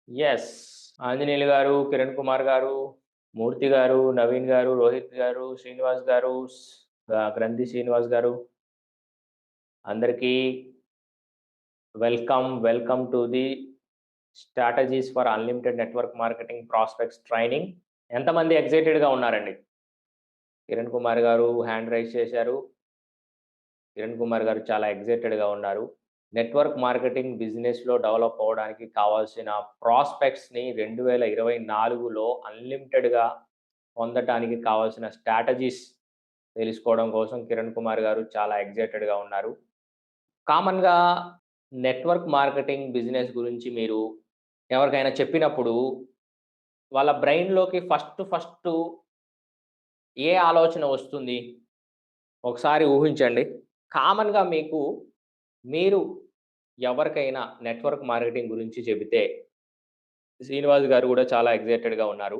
Yes. Anjaneyulu గారు, కిరణ్ కుమార్ గారు, మూర్తి గారు, నవీన్ గారు, రోహిత్ గారు, శ్రీనివాస్ గారు, గ్రంథి శ్రీనివాస్ గారు అందరికీ welcome to the strategies for unlimited network marketing prospects training. ఎంతమంది ఎక్సైటెడ్‌గా ఉన్నారండి? కిరణ్ కుమార్ గారు హ్యాండ్ రైజ్ చేశారు. కిరణ్ కుమార్ గారు చాలా ఎక్సైటెడ్‌గా ఉన్నారు. నెట్వర్క్ మార్కెటింగ్ బిజినెస్‌లో డెవలప్ అవ్వడానికి కావాల్సిన ప్రాస్పెక్ట్స్‌ని 2024లో అన్‌లిమిటెడ్‌గా పొందటానికి కావాల్సిన స్ట్రాటజీస్ తెలుసుకోవడం కోసం కిరణ్ కుమార్ గారు చాలా ఎక్సైటెడ్‌గా ఉన్నారు. కామన్‌గా నెట్వర్క్ మార్కెటింగ్ బిజినెస్ గురించి మీరు ఎవరికైనా చెప్పినప్పుడు వాళ్ళ బ్రెయిన్‌లోకి ఫస్టు ఏ ఆలోచన వస్తుంది? ఒకసారి ఊహించండి. కామన్‌గా మీరు ఎవరికైనా నెట్వర్క్ మార్కెటింగ్ గురించి చెబితే, శ్రీనివాస్ గారు గూడా చాలా ఎక్సైటెడ్‌గా ఉన్నారు.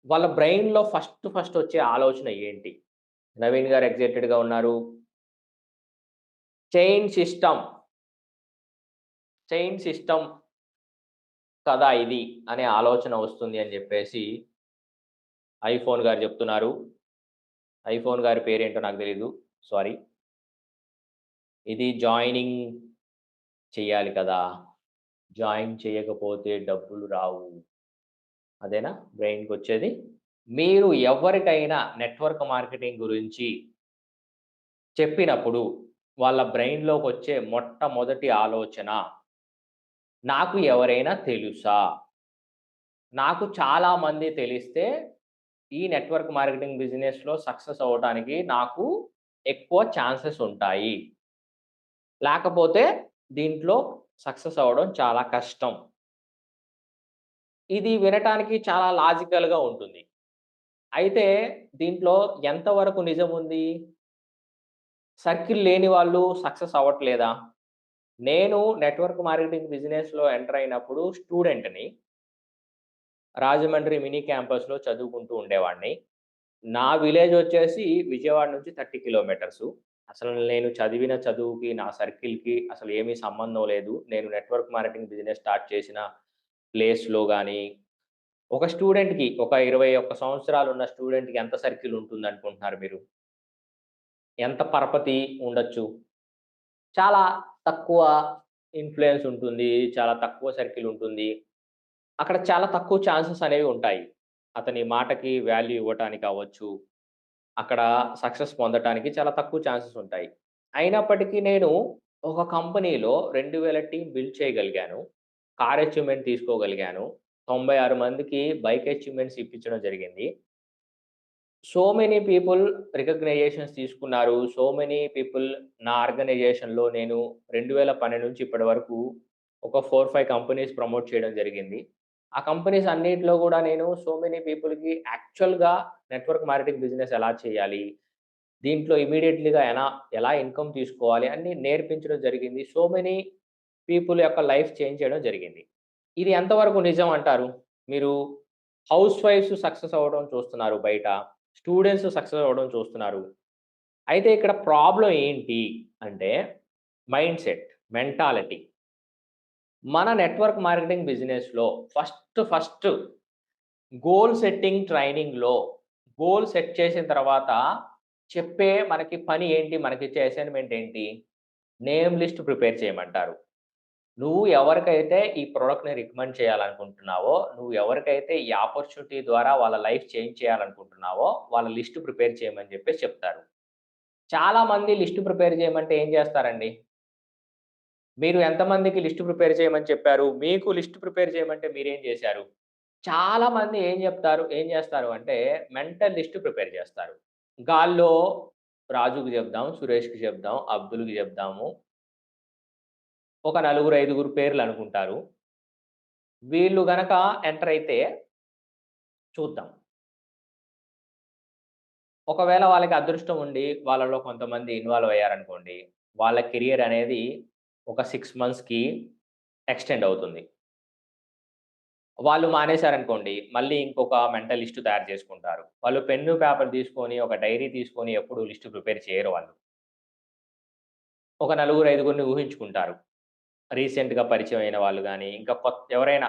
వాళ్ళ బ్రెయిన్‌లో ఫస్ట్ వచ్చే ఆలోచన ఏంటి? నవీన్ గారు ఎక్సైటెడ్‌గా ఉన్నారు. చైన్ సిస్టమ్, చైన్ సిస్టమ్ కదా ఇది అనే ఆలోచన వస్తుంది అని జెప్పేసి ఐఫోన్ గారు జెప్తున్నారు. ఐఫోన్ గారి పేరేంటో నాకు తెలీదు. సారీ. ఇది జాయినింగ్ చెయ్యాలి కదా! జాయిన్ చేయకపోతే డబ్బులు రావు. అదేనా బ్రెయిన్‌కొచ్చేది? మీరు ఎవరికైనా నెట్వర్క్ మార్కెటింగ్ గురించి చెప్పినప్పుడు, వాళ్ళ బ్రెయిన్‌లోకొచ్చే మొట్టమొదటి ఆలోచన, నాకు ఎవరైనా తెలుసా? నాకు చాలా మంది తెలిస్తే, ఈ నెట్వర్క్ మార్కెటింగ్ బిజినెస్‌లో సక్సెస్ అవ్వటానికి నాకు ఎక్కువ ఛాన్సెస్ ఉంటాయి. లేకపోతే దీంట్లో సక్సెస్ అవ్వడం చాలా కష్టం. ఇది వినటానికి చాలా లాజికల్‌గా ఉంటుంది. అయితే దీంట్లో ఎంతవరకు నిజముంది? సర్కిల్ లేని వాళ్ళు సక్సెస్ అవ్వట్లేదా? నేను నెట్వర్క్ మార్కెటింగ్ బిజినెస్‌లో ఎంటర్ అయినప్పుడు స్టూడెంట్‌ని. రాజమండ్రి మినీ క్యాంపస్‌లో చదువుకుంటూ ఉండేవాడిని. నా విలేజ్ వచ్చేసి విజయవాడ నుంచి 30 కిలోమీటర్సు. అసలు నేను చదివిన చదువుకి, నా సర్కిల్‌కి అసలు ఏమీ సంబంధం లేదు. నేను నెట్వర్క్ మార్కెటింగ్ బిజినెస్ స్టార్ట్ చేసిన ప్లేస్‌లో గాని, ఒక స్టూడెంట్‌కి ఒక 21 సంవత్సరాలున్న స్టూడెంట్‌కి ఎంత సర్కిల్ ఉంటుందనుకుంటున్నారు మీరు? ఎంత పరపతి ఉండొచ్చు? చాలా తక్కువ ఇన్‌ఫ్లూయన్స్ ఉంటుంది. చాలా తక్కువ సర్కిల్ ఉంటుంది. అక్కడ చాలా తక్కువ ఛాన్సెస్ అనేవి ఉంటాయి. అతని మాటకి వాల్యూ ఇవ్వటానికి అవ్వచ్చు. అక్కడ సక్సెస్ పొందటానికి చాలా తక్కువ ఛాన్సెస్ ఉంటాయి. అయినప్పటికీ నేను ఒక కంపెనీలో 2000 టీమ్ బిల్డ్ చేయగలిగాను. కార్ అచీవ్‌మెంట్ తీసుకోగలిగాను. 96 మందికి బైక్ అచీవ్‌మెంట్స్ ఇప్పించడం జరిగింది. సో మెనీ పీపుల్ రికగ్నైజేషన్స్ తీసుకున్నారు. సో మెనీ పీపుల్ నా ఆర్గనైజేషన్‌లో నేను 2012 నుంచి ఇప్పటి వరకు ఒక 4, 5 కంపెనీస్ ప్రమోట్ చేయడం జరిగింది. ఆ కంపెనీస్ అన్నిట్లో గూడా నేను సో మెనీ పీపుల్‌కి యాక్చువల్‌గా నెట్వర్క్ మార్కెటింగ్ బిజినెస్ ఎలా చేయాలి? దీంట్లో ఇమ్మీడియేట్‌లీగా ఎలా ఇన్‌కమ్ తీసుకోవాలి అన్నీ నేర్పించడం జరిగింది. సో మెనీ పీపుల్ యొక్క లైఫ్ చేంజ్ చేయడం జరిగింది. ఇది ఎంతవరకు నిజం అంటారు? మీరు హౌస్ వైఫ్స్ సక్సెస్ అవ్వడం చూస్తున్నారు బయట. స్టూడెంట్స్ సక్సెస్ అవ్వడం చూస్తున్నారు. అయితే ఇక్కడ ప్రాబ్లమ్ ఏంటి అంటే మైండ్‌సెట్, మెంటాలిటీ. మన నెట్వర్క్ మార్కెటింగ్ బిజినెస్‌లో ఫస్ట్ గోల్ సెట్టింగ్ ట్రైనింగ్‌లో గోల్ సెట్ చేసిన తర్వాత చెప్పే మనకి పని ఏంటి? మనకిచ్చే అసైన్‌మెంట్ ఏంటి? నేమ్ లిస్ట్ ప్రిపేర్ చేయమంటారు. నువ్వు ఎవరికైతే ఈ ప్రొడక్ట్‌ని రికమెండ్ చేయాలనుకుంటున్నావో, నువ్వు ఎవరికైతే ఈ ఆపర్చునిటీ ద్వారా వాళ్ళ లైఫ్ చేంజ్ చేయాలనుకుంటున్నావో, వాళ్ళ లిస్ట్ ప్రిపేర్ చేయమని జెప్పేసి చెప్తారు. చాలామంది లిస్ట్ ప్రిపేర్ చేయమంటే ఏం జేస్తారండి? మీరు ఎంతమందికి లిస్ట్ ప్రిపేర్ చేయమని చెప్పారు? మీకు లిస్ట్ ప్రిపేర్ చేయమంటే మీరేం జేశారు? చాలామంది ఏం జేస్తారు అంటే మెంటల్ లిస్ట్ ప్రిపేర్ జేస్తారు. గాల్లో రాజుకి జెప్దాం, సురేష్‌కి జెప్దాం, అబ్దుల్‌కి జెప్దాము. ఒక నలుగురు, ఐదుగురు పేర్లనుకుంటారు. వీళ్ళు గనక ఎంటర్ అయితే చూద్దాం. ఒకవేళ వాళ్ళకి అదృష్టం ఉండి, వాళ్ళలో కొంతమంది ఇన్వాల్వ్ అయ్యారనుకోండి, వాళ్ళ కెరియర్ అనేది ఒక 6 మంత్స్‌కి ఎక్స్‌టెండ్ అవుతుంది. వాళ్ళు మానేశారనుకోండి, మళ్ళీ ఇంకొక మెంటల్ లిస్ట్ తయారు చేసుకుంటారు. వాళ్ళు పెన్ను, పేపర్ తీసుకొని, ఒక డైరీ తీసుకొని ఎప్పుడు లిస్ట్ ప్రిపేర్ చేయరు వాళ్ళు. ఒక నలుగురు, ఐదుగురిని ఊహించుకుంటారు. రీసెంట్‌గా పరిచయం అయిన వాళ్ళు గాని, ఇంకా ఎవరైనా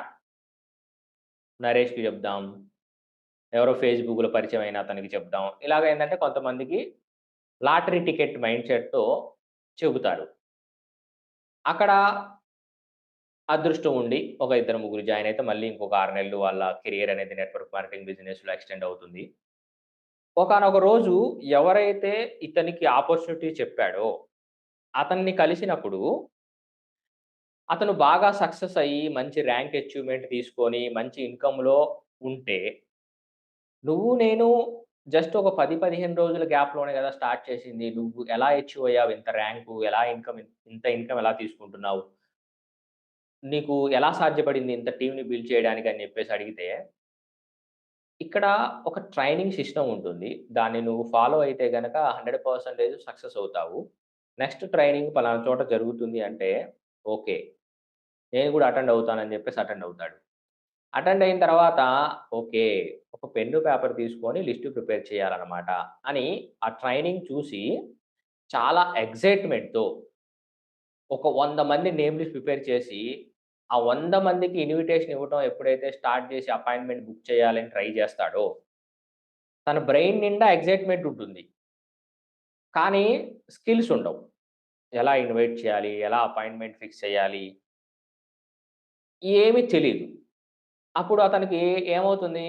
నరేష్‌కి చెప్దాం, ఎవరో ఫేస్‌బుక్‌లో పరిచయం అయిన అతనికి చెప్దాం. ఇలాగ ఏందంటే కొంతమందికి లాటరీ టికెట్ మైండ్ సెట్‌తో చెబుతారు. అక్కడ అదృష్టం ఉండి ఒక ఇద్దరు, ముగ్గురు జాయిన్ అయితే మళ్ళీ ఇంకొక 6 నెలలు వాళ్ళ కెరియర్ అనేది నెట్వర్క్ మార్కెటింగ్ బిజినెస్‌లో ఎక్స్‌టెండ్ అవుతుంది. ఒకానొక రోజు ఎవరైతే ఇతనికి ఆపర్చునిటీ చెప్పాడో, అతన్ని కలిసినప్పుడు అతను బాగా సక్సెస్ అయ్యి, మంచి ర్యాంక్ అచీవ్‌మెంట్ తీసుకొని, మంచి ఇన్‌కమ్‌లో ఉంటే, నేను జస్ట్ ఒక 10, 15 రోజుల గ్యాప్‌లోనే గదా స్టార్ట్ చేసింది. నువ్వు ఎలా అచీవ్ అయ్యావు ఇంత ర్యాంకు? ఎలా ఇంత ఇన్‌కమ్ ఎలా తీసుకుంటున్నావు? నీకు ఎలా సాధ్యపడింది ఇంత టీమ్‌ని బిల్డ్ చేయడానికి అని జెప్పేసి అడిగితే, ఇక్కడ ఒక ట్రైనింగ్ సిస్టమ్ ఉంటుంది. దాన్ని నువ్వు ఫాలో అయితే గనక 100% సక్సెస్ అవుతావు. నెక్స్ట్ ట్రైనింగ్ పలానా చోట జరుగుతుంది అంటే, ఓకే. నేను గూడా అటెండ్ అవుతానని జెప్పేసి అటెండ్ అవుతాడు. అటెండ్ అయిన తర్వాత ఓకే. ఒక పెన్ను, పేపర్ తీసుకొని లిస్ట్ ప్రిపేర్ చేయాలన్నమాట అని ఆ ట్రైనింగ్ చూసి చాలా ఎక్సైట్‌మెంట్‌తో ఒక 100 మంది నేమ్ లిస్ట్ ప్రిపేర్ చేసి, ఆ 100 మందికి ఇన్విటేషన్ ఇవ్వటం ఎప్పుడైతే స్టార్ట్ చేసి అపాయింట్‌మెంట్ బుక్ చేయాలని ట్రై చేస్తాడో, తన బ్రెయిన్ నిండా ఎక్సైట్‌మెంట్ ఉంటుంది. కానీ స్కిల్స్ ఉండవు. ఎలా ఇన్వైట్ చేయాలి? ఎలా అపాయింట్‌మెంట్ ఫిక్స్ చేయాలి? ఏమీ తెలీదు. అప్పుడు అతనికి ఏమవుతుంది?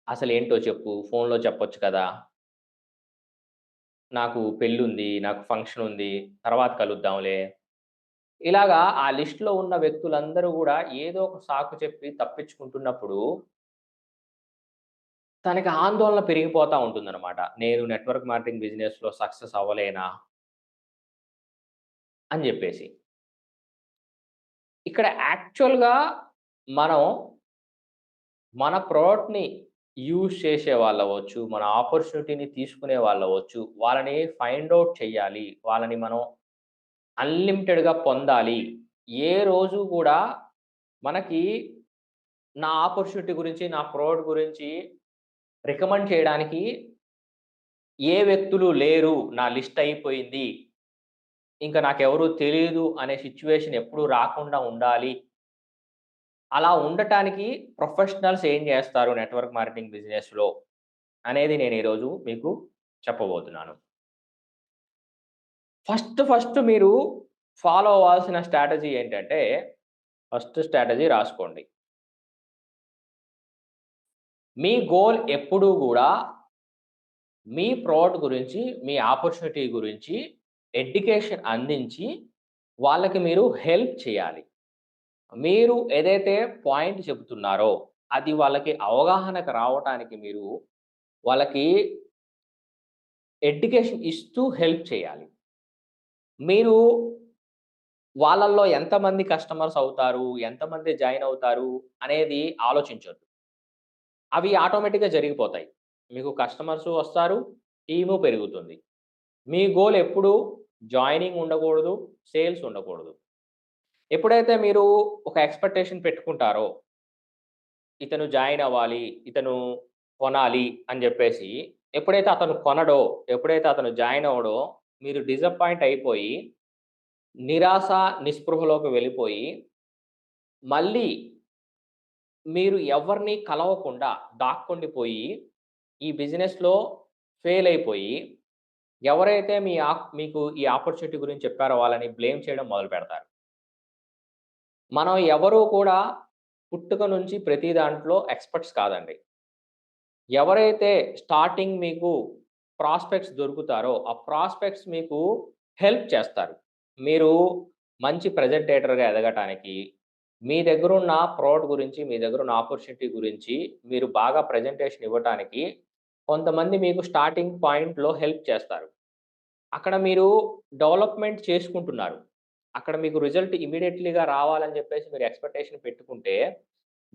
అసలేంటో చెప్పు? ఫోన్‌లో చెప్పొచ్చు కదా! నాకు పెళ్లుంది, నాకు ఫంక్షనుంది, తర్వాత కలుద్దాంలే. ఇలాగా ఆ లిస్ట్‌లో ఉన్న వ్యక్తులందరూ గూడా ఏదో ఒక సాకు చెప్పి తప్పించుకుంటున్నప్పుడు, తనకి ఆందోళన పెరిగిపోతా ఉంటుందనమాట. నేను నెట్వర్క్ మార్కెటింగ్ బిజినెస్‌లో సక్సెస్ అవ్వలేనా? అని జెప్పేసి. ఇక్కడ యాక్చువల్‌గా మనం మన ప్రొడక్ట్‌ని యూజ్ చేసే వాళ్ళవ్వచ్చు, మన ఆపర్చునిటీని తీసుకునే వాళ్ళవ్వచ్చు, వాళ్ళని ఫైండ్ ఔట్ చేయాలి. వాళ్ళని మనం అన్‌లిమిటెడ్‌గా పొందాలి. ఏ రోజు గూడా మనకి నా ఆపర్చునిటీ గురించి, నా ప్రొడక్ట్ గురించి రికమెండ్ చేయడానికి ఏ వ్యక్తులు లేరు. నా లిస్ట్ అయిపోయింది. ఇంక నాకెవరు తెలీదు అనే సిట్యుయేషన్ ఎప్పుడు రాకుండా ఉండాలి. అలా ఉండటానికి ప్రొఫెషనల్స్ ఏం జేస్తారు నెట్వర్క్ మార్కెటింగ్ బిజినెస్‌లో అనేది నేను ఈరోజు మీకు చెప్పబోతున్నాను. ఫస్ట్ మీరు ఫాలో అవ్వాల్సిన స్ట్రాటజీ ఏంటంటే, ఫస్ట్ స్ట్రాటజీ రాసుకోండి. మీ గోల్ ఎప్పుడూ గూడా మీ ప్రొడక్ట్ గురించి, మీ ఆపర్చునిటీ గురించి ఎడ్యుకేషన్ అందించి, వాళ్ళకి మీరు హెల్ప్ చేయాలి. మీరు ఏదైతే పాయింట్ చెప్తున్నారో, అది వాళ్ళకి అవగాహనకు రావటానికి మీరు వాళ్ళకి ఎడ్యుకేషన్ ఇస్తూ హెల్ప్ చేయాలి. మీరు వాళ్ళల్లో ఎంతమంది కస్టమర్స్ అవుతారు, ఎంతమంది జాయిన్ అవుతారు అనేది ఆలోచించొద్దు. అవి ఆటోమేటిక్‌గా జరిగిపోతాయి. మీకు కస్టమర్సు వస్తారు, టీము పెరుగుతుంది. మీ గోల్ ఎప్పుడు జాయినింగ్ ఉండకూడదు, సేల్స్ ఉండకూడదు. ఎప్పుడైతే మీరు ఒక ఎక్స్‌పెక్టేషన్ పెట్టుకుంటారో, ఇతను జాయిన్ అవ్వాలి, ఇతను కొనాలి అని జెప్పేసి, ఎప్పుడైతే అతను కొనడో, ఎప్పుడైతే అతను జాయిన్ అవ్వడో, మీరు డిసప్పాయింట్ అయిపోయి, నిరాశ, నిస్పృహలోకి వెళ్ళిపోయి, మళ్ళీ మీరు ఎవరిని కలవకుండా దాక్కుండిపోయి, ఈ బిజినెస్‌లో ఫెయిల్ అయిపోయి, ఎవరైతే మీకు ఈ ఆపర్చునిటీ గురించి చెప్పారో వాళ్ళని బ్లేమ్ చేయడం మొదలుపెడతారు. మనం ఎవరు కూడా పుట్టుక నుంచి ప్రతి దాంట్లో ఎక్స్‌పర్ట్స్ కాదండి. ఎవరైతే స్టార్టింగ్ మీకు ప్రాస్పెక్ట్స్ దొరుకుతారో, ఆ ప్రాస్పెక్ట్స్ మీకు హెల్ప్ చేస్తారు. మీరు మంచి ప్రెజెంటేటర్‌గా ఎదగటానికి, మీ దగ్గరున్న ప్రొడక్ట్ గురించి, మీ దగ్గరున్న ఆపర్చునిటీ గురించి మీరు బాగా ప్రెజెంటేషన్ ఇవ్వటానికి కొంతమంది మీకు స్టార్టింగ్ పాయింట్‌లో హెల్ప్ చేస్తారు. అక్కడ మీరు డెవలప్‌మెంట్ చేసుకుంటున్నారు. అక్కడ మీకు రిజల్ట్ ఇమ్మీడియేట్‌లీగా రావాలని జెప్పేసి మీరు ఎక్స్‌పెక్టేషన్ పెట్టుకుంటే,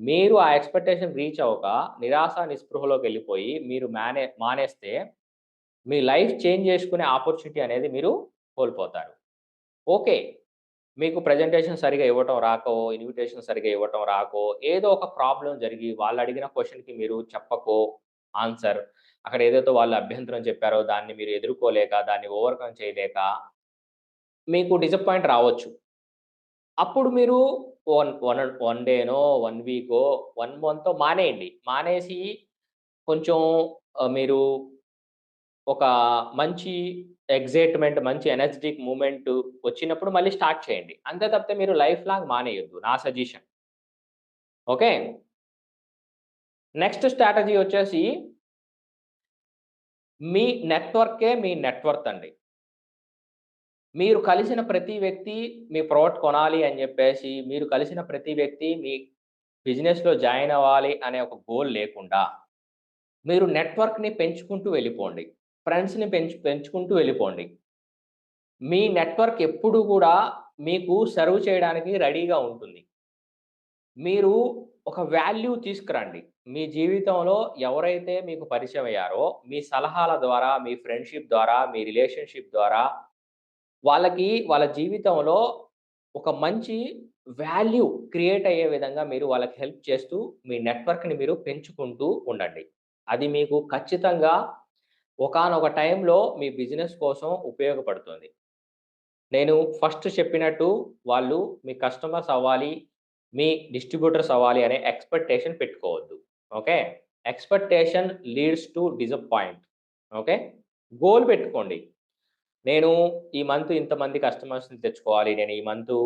మీరు ఆ ఎక్స్‌పెక్టేషన్ రీచ్ అవ్వక నిరాశ, నిస్పృహలోకెళ్ళిపోయి మీరు మానేస్తే మీ లైఫ్ చేంజ్ జేసుకునే ఆపర్చునిటీ అనేది మీరు కోల్పోతారు. ఓకే. మీకు ప్రెజెంటేషన్ సరిగ్గా ఇవ్వటం రాకో, ఇన్విటేషన్ సరిగ్గా ఇవ్వటం రాకో, ఏదో ఒక ప్రాబ్లమ్ జరిగి వాళ్ళడిగిన క్వెషన్‌కి మీరు చెప్పకో ఆన్సర్, అక్కడ ఏదైతే వాళ్ళు అభ్యంతరం చెప్పారో దాన్ని మీరు ఎదుర్కోలేక, దాన్ని ఓవర్‌కమ్ చేయలేక మీకు డిసప్పాయింట్ రావచ్చు. అప్పుడు మీరు వన్ వన్ వన్ డేనో, 1 వీకో, 1 మంతో మానేయండి. మానేసి కొంచెం మీరు ఒక మంచి ఎక్సైట్‌మెంట్, మంచి ఎనర్జిటిక్ మూవ్‌మెంట్ వచ్చినప్పుడు మళ్ళీ స్టార్ట్ చేయండి. అంతే తప్పితే మీరు లైఫ్ లాంగ్ మానేయొద్దు. నా సజెషన్. ఓకే. నెక్స్ట్ స్ట్రాటజీ వచ్చేసి మీ నెట్‌వర్కే మీ నెట్‌వర్త్ అండి. మీరు కలిసిన ప్రతి వ్యక్తి మీ ప్రొడక్ట్ కొనాలి అని జెప్పేసి, మీరు కలిసిన ప్రతి వ్యక్తి మీ బిజినెస్‌లో జాయిన్ అవ్వాలి అనే ఒక గోల్ లేకుండా, మీరు నెట్‌వర్క్‌ని పెంచుకుంటూ వెళ్ళిపోండి. ఫ్రెండ్స్‌ని పెంచుకుంటూ వెళ్ళిపోండి. మీ నెట్‌వర్క్ ఎప్పుడు గూడా మీకు సర్వ్ చేయడానికి రెడీగా ఉంటుంది. మీరు ఒక వాల్యూ తీసుకురండి. మీ జీవితంలో ఎవరైతే మీకు పరిచయమయ్యారో, మీ సలహాల ద్వారా, మీ ఫ్రెండ్‌షిప్ ద్వారా, మీ రిలేషన్‌షిప్ ద్వారా వాళ్ళకి వాళ్ళ జీవితంలో ఒక మంచి వాల్యూ క్రియేట్ అయ్యే విధంగా మీరు వాళ్ళకి హెల్ప్ చేస్తూ, మీ నెట్వర్క్‌ని మీరు పెంచుకుంటూ ఉండండి. అది మీకు ఖచ్చితంగా ఒకానొక టైంలో మీ బిజినెస్ కోసం ఉపయోగపడుతుంది. నేను ఫస్ట్ చెప్పినట్టు వాళ్ళు మీ కస్టమర్స్ అవ్వాలి, మీ డిస్ట్రిబ్యూటర్స్ అవ్వాలి అనే ఎక్స్‌పెక్టేషన్ పెట్టుకోవద్దు. Okay. Expectation leads to disappoint. Okay. Goal పెట్టుకోండి. నేను ఈ మంత్ ఇంతమంది కస్టమర్స్‌ని తెచ్చుకోవాలి. నేను ఈ మంతు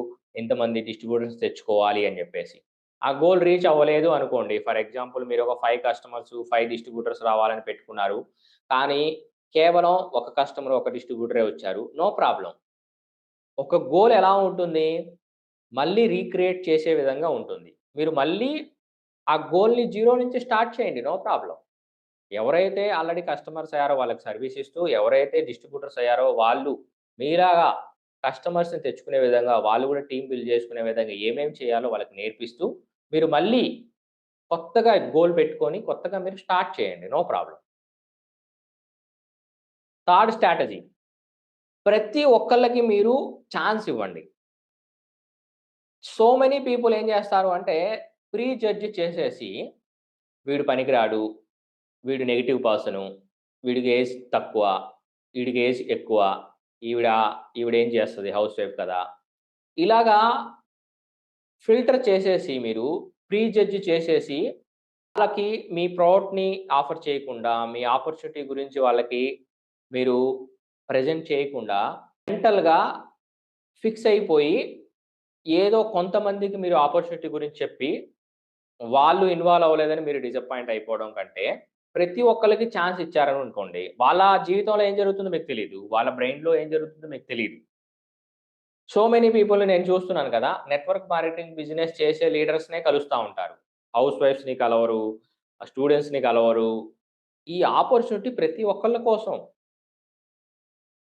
ఇంతమంది డిస్ట్రిబ్యూటర్స్ తెచ్చుకోవాలి అని జెప్పేసి. ఆ గోల్ రీచ్ అవ్వలేదు అనుకోండి. ఫర్ ఎగ్జాంపుల్ మీరు ఒక 5 కస్టమర్స్, 5 డిస్ట్రిబ్యూటర్స్ రావాలని పెట్టుకున్నారు. కానీ కేవలం ఒక కస్టమర్, ఒక డిస్ట్రిబ్యూటరే వచ్చారు. No problem. ఒక గోల్ ఎలా ఉంటుంది? మళ్ళీ రీక్రియేట్ చేసే విధంగా ఉంటుంది. మీరు మళ్ళీ ఆ గోల్‌ని జీరో నుంచి స్టార్ట్ చేయండి. No problem. ఎవరైతే ఆల్రెడీ కస్టమర్స్ అయ్యారో వాళ్ళకి సర్వీస్ ఇస్తూ, ఎవరైతే డిస్ట్రిబ్యూటర్స్ అయ్యారో వాళ్ళు మీలాగా కస్టమర్స్‌ని తెచ్చుకునే విధంగా, వాళ్ళు కూడా టీమ్ బిల్డ్ చేసుకునే విధంగా ఏమేమి చేయాలో వాళ్ళకి నేర్పిస్తూ, మీరు మళ్ళీ కొత్తగా గోల్ పెట్టుకొని కొత్తగా మీరు స్టార్ట్ చేయండి. No problem. థర్డ్ స్ట్రాటజీ ప్రతి ఒక్కళ్ళకి మీరు ఛాన్స్ ఇవ్వండి. సో మెనీ పీపుల్ ఏం చేస్తారు అంటే ప్రీ జడ్జ్ చేసేసి వీడు పనికిరాడు, వీడు నెగెటివ్ పర్సను, వీడికి ఏజ్ తక్కువ, వీడికి ఏజ్ ఎక్కువ, ఈవిడ ఈవిడేం చేస్తది హౌస్ వైఫ్ కదా! ఇలాగా ఫిల్టర్ చేసేసి మీరు ప్రీ జడ్జ్ చేసేసి వాళ్ళకి మీ ప్రొడక్ట్‌ని ఆఫర్ చేయకుండా, మీ ఆపర్చునిటీ గురించి వాళ్ళకి మీరు ప్రెజెంట్ చేయకుండా మెంటల్‌గా ఫిక్స్ అయిపోయి ఏదో కొంతమందికి మీరు ఆపర్చునిటీ గురించి చెప్పి వాళ్ళు ఇన్వాల్వ్ అవ్వలేదని మీరు డిసప్పాయింట్ అయిపోవడం కంటే, ప్రతి ఒక్కళ్ళకి ఛాన్స్ ఇచ్చారననుకోండి, వాళ్ళ జీవితంలో ఏం జరుగుతుందో మీకు తెలీదు. వాళ్ళ బ్రెయిన్‌లో ఏం జరుగుతుందో మీకు తెలీదు. సో మెనీ పీపుల్‌ని నేను చూస్తున్నాను కదా! నెట్వర్క్ మార్కెటింగ్ బిజినెస్ చేసే లీడర్స్‌నే కలుస్తా ఉంటారు. హౌస్ వైఫ్స్‌ని కలవరు, స్టూడెంట్స్‌ని కలవరు. ఈ ఆపర్చునిటీ ప్రతి ఒక్కళ్ళ కోసం.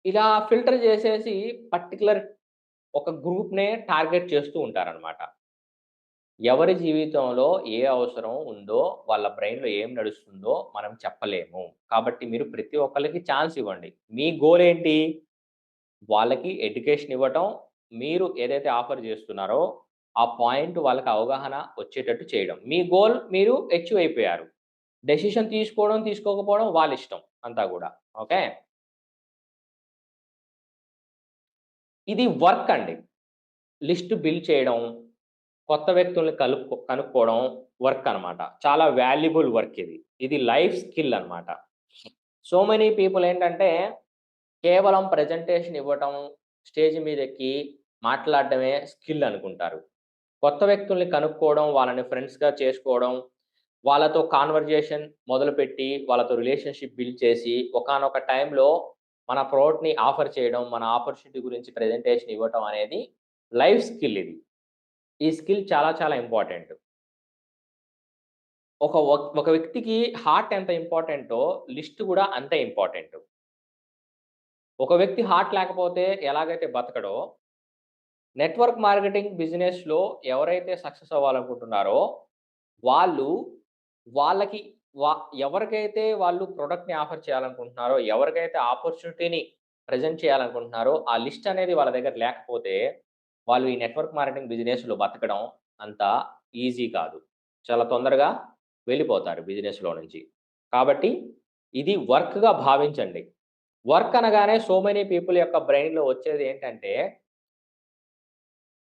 ఇలా ఫిల్టర్ చేసేసి పర్టిక్యులర్ ఒక గ్రూప్‌నే టార్గెట్ చేస్తూ ఉంటారనమాట. ఎవరి జీవితంలో ఏ అవసరం ఉందో, వాళ్ళ బ్రెయిన్‌లో ఏం నడుస్తుందో మనం చెప్పలేము. కాబట్టి మీరు ప్రతి ఒక్కళ్ళకి ఛాన్స్ ఇవ్వండి. మీ గోల్ ఏంటి? వాళ్ళకి ఎడ్యుకేషన్ ఇవ్వటం, మీరు ఏదైతే ఆఫర్ చేస్తున్నారో, ఆ పాయింట్ వాళ్ళకి అవగాహన వచ్చేటట్టు చేయడం. మీ గోల్ మీరు అచీవ్ అయిపోయారు. డెసిషన్ తీసుకోవడం, తీసుకోకపోవడం వాళ్ళిష్టం అంతా గూడా. ఓకే. ఇది వర్క్ అండి. లిస్ట్ బిల్డ్ చేయడం, కొత్త వ్యక్తుల్ని కనుక్కోవడం వర్క్ అనమాట. చాలా వాల్యుబుల్ వర్క్ ఇది. ఇది లైఫ్ స్కిల్ అనమాట. సో మెనీ పీపుల్ ఏంటంటే, కేవలం ప్రెజెంటేషన్ ఇవ్వటం, స్టేజ్ మీదెక్కి మాట్లాడడమే స్కిల్ అనుకుంటారు. కొత్త వ్యక్తుల్ని కనుక్కోవడం, వాళ్ళని ఫ్రెండ్స్‌గా చేసుకోవడం, వాళ్ళతో కాన్వర్జేషన్ మొదలుపెట్టి, వాళ్ళతో రిలేషన్‌షిప్ బిల్డ్ చేసి, ఒకానొక టైంలో మన ప్రొడక్ట్‌ని ఆఫర్ చేయడం, మన ఆపర్చునిటీ గురించి ప్రెజెంటేషన్ ఇవ్వటం అనేది లైఫ్ స్కిల్ ఇది. ఈ స్కిల్ చాలా చాలా ఇంపార్టెంట్. ఒక వ్యక్తికి హార్ట్ ఎంత ఇంపార్టెంటో లిస్ట్ గూడా అంతే ఇంపార్టెంటు. ఒక వ్యక్తి హార్ట్ లేకపోతే ఎలాగైతే బతకడో, నెట్వర్క్ మార్కెటింగ్ బిజినెస్‌లో ఎవరైతే సక్సెస్ అవ్వాలనుకుంటున్నారో, వాళ్ళు వాళ్ళకి వా ఎవరికైతే వాళ్ళు ప్రొడక్ట్‌ని ఆఫర్ చేయాలనుకుంటున్నారో, ఎవరికైతే ఆపర్చునిటీని ప్రెజెంట్ చేయాలనుకుంటున్నారో, ఆ లిస్ట్ అనేది వాళ్ళ దగ్గర లేకపోతే, వాళ్ళు ఈ నెట్వర్క్ మార్కెటింగ్ బిజినెస్‌లో బతకడం అంత ఈజీ కాదు. చాలా తొందరగా వెళ్ళిపోతారు బిజినెస్‌లో నుంచి. కాబట్టి ఇది వర్క్‌గా భావించండి. వర్క్ అనగానే సో మెనీ పీపుల్ యొక్క బ్రెయిన్‌లో వచ్చేది ఏంటంటే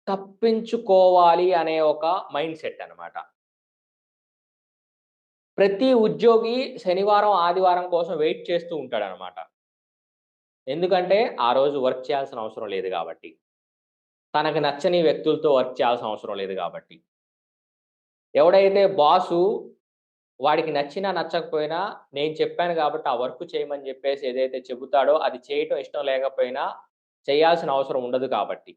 తప్పించుకోవాలి అనే ఒక మైండ్ సెట్ అన్నమాట. ప్రతి ఉద్యోగి శనివారం, ఆదివారం కోసం వెయిట్ చేస్తూ ఉంటాడన్నమాట. ఎందుకంటే, ఆ రోజు వర్క్ చేయాల్సిన అవసరం లేదు గాబట్టి. తనకు నచ్చని వ్యక్తులతో వర్క్ చేయాల్సిన అవసరం లేదు గాబట్టి. ఎవడైతే బాసు వాడికి నచ్చినా, నచ్చకపోయినా నేను చెప్పాను గాబట్టి ఆ వర్క్ చేయమని జెప్పేసి ఏదైతే చెబుతాడో అది చేయటం ఇష్టం లేకపోయినా చేయాల్సిన అవసరం ఉండదు కాబట్టి.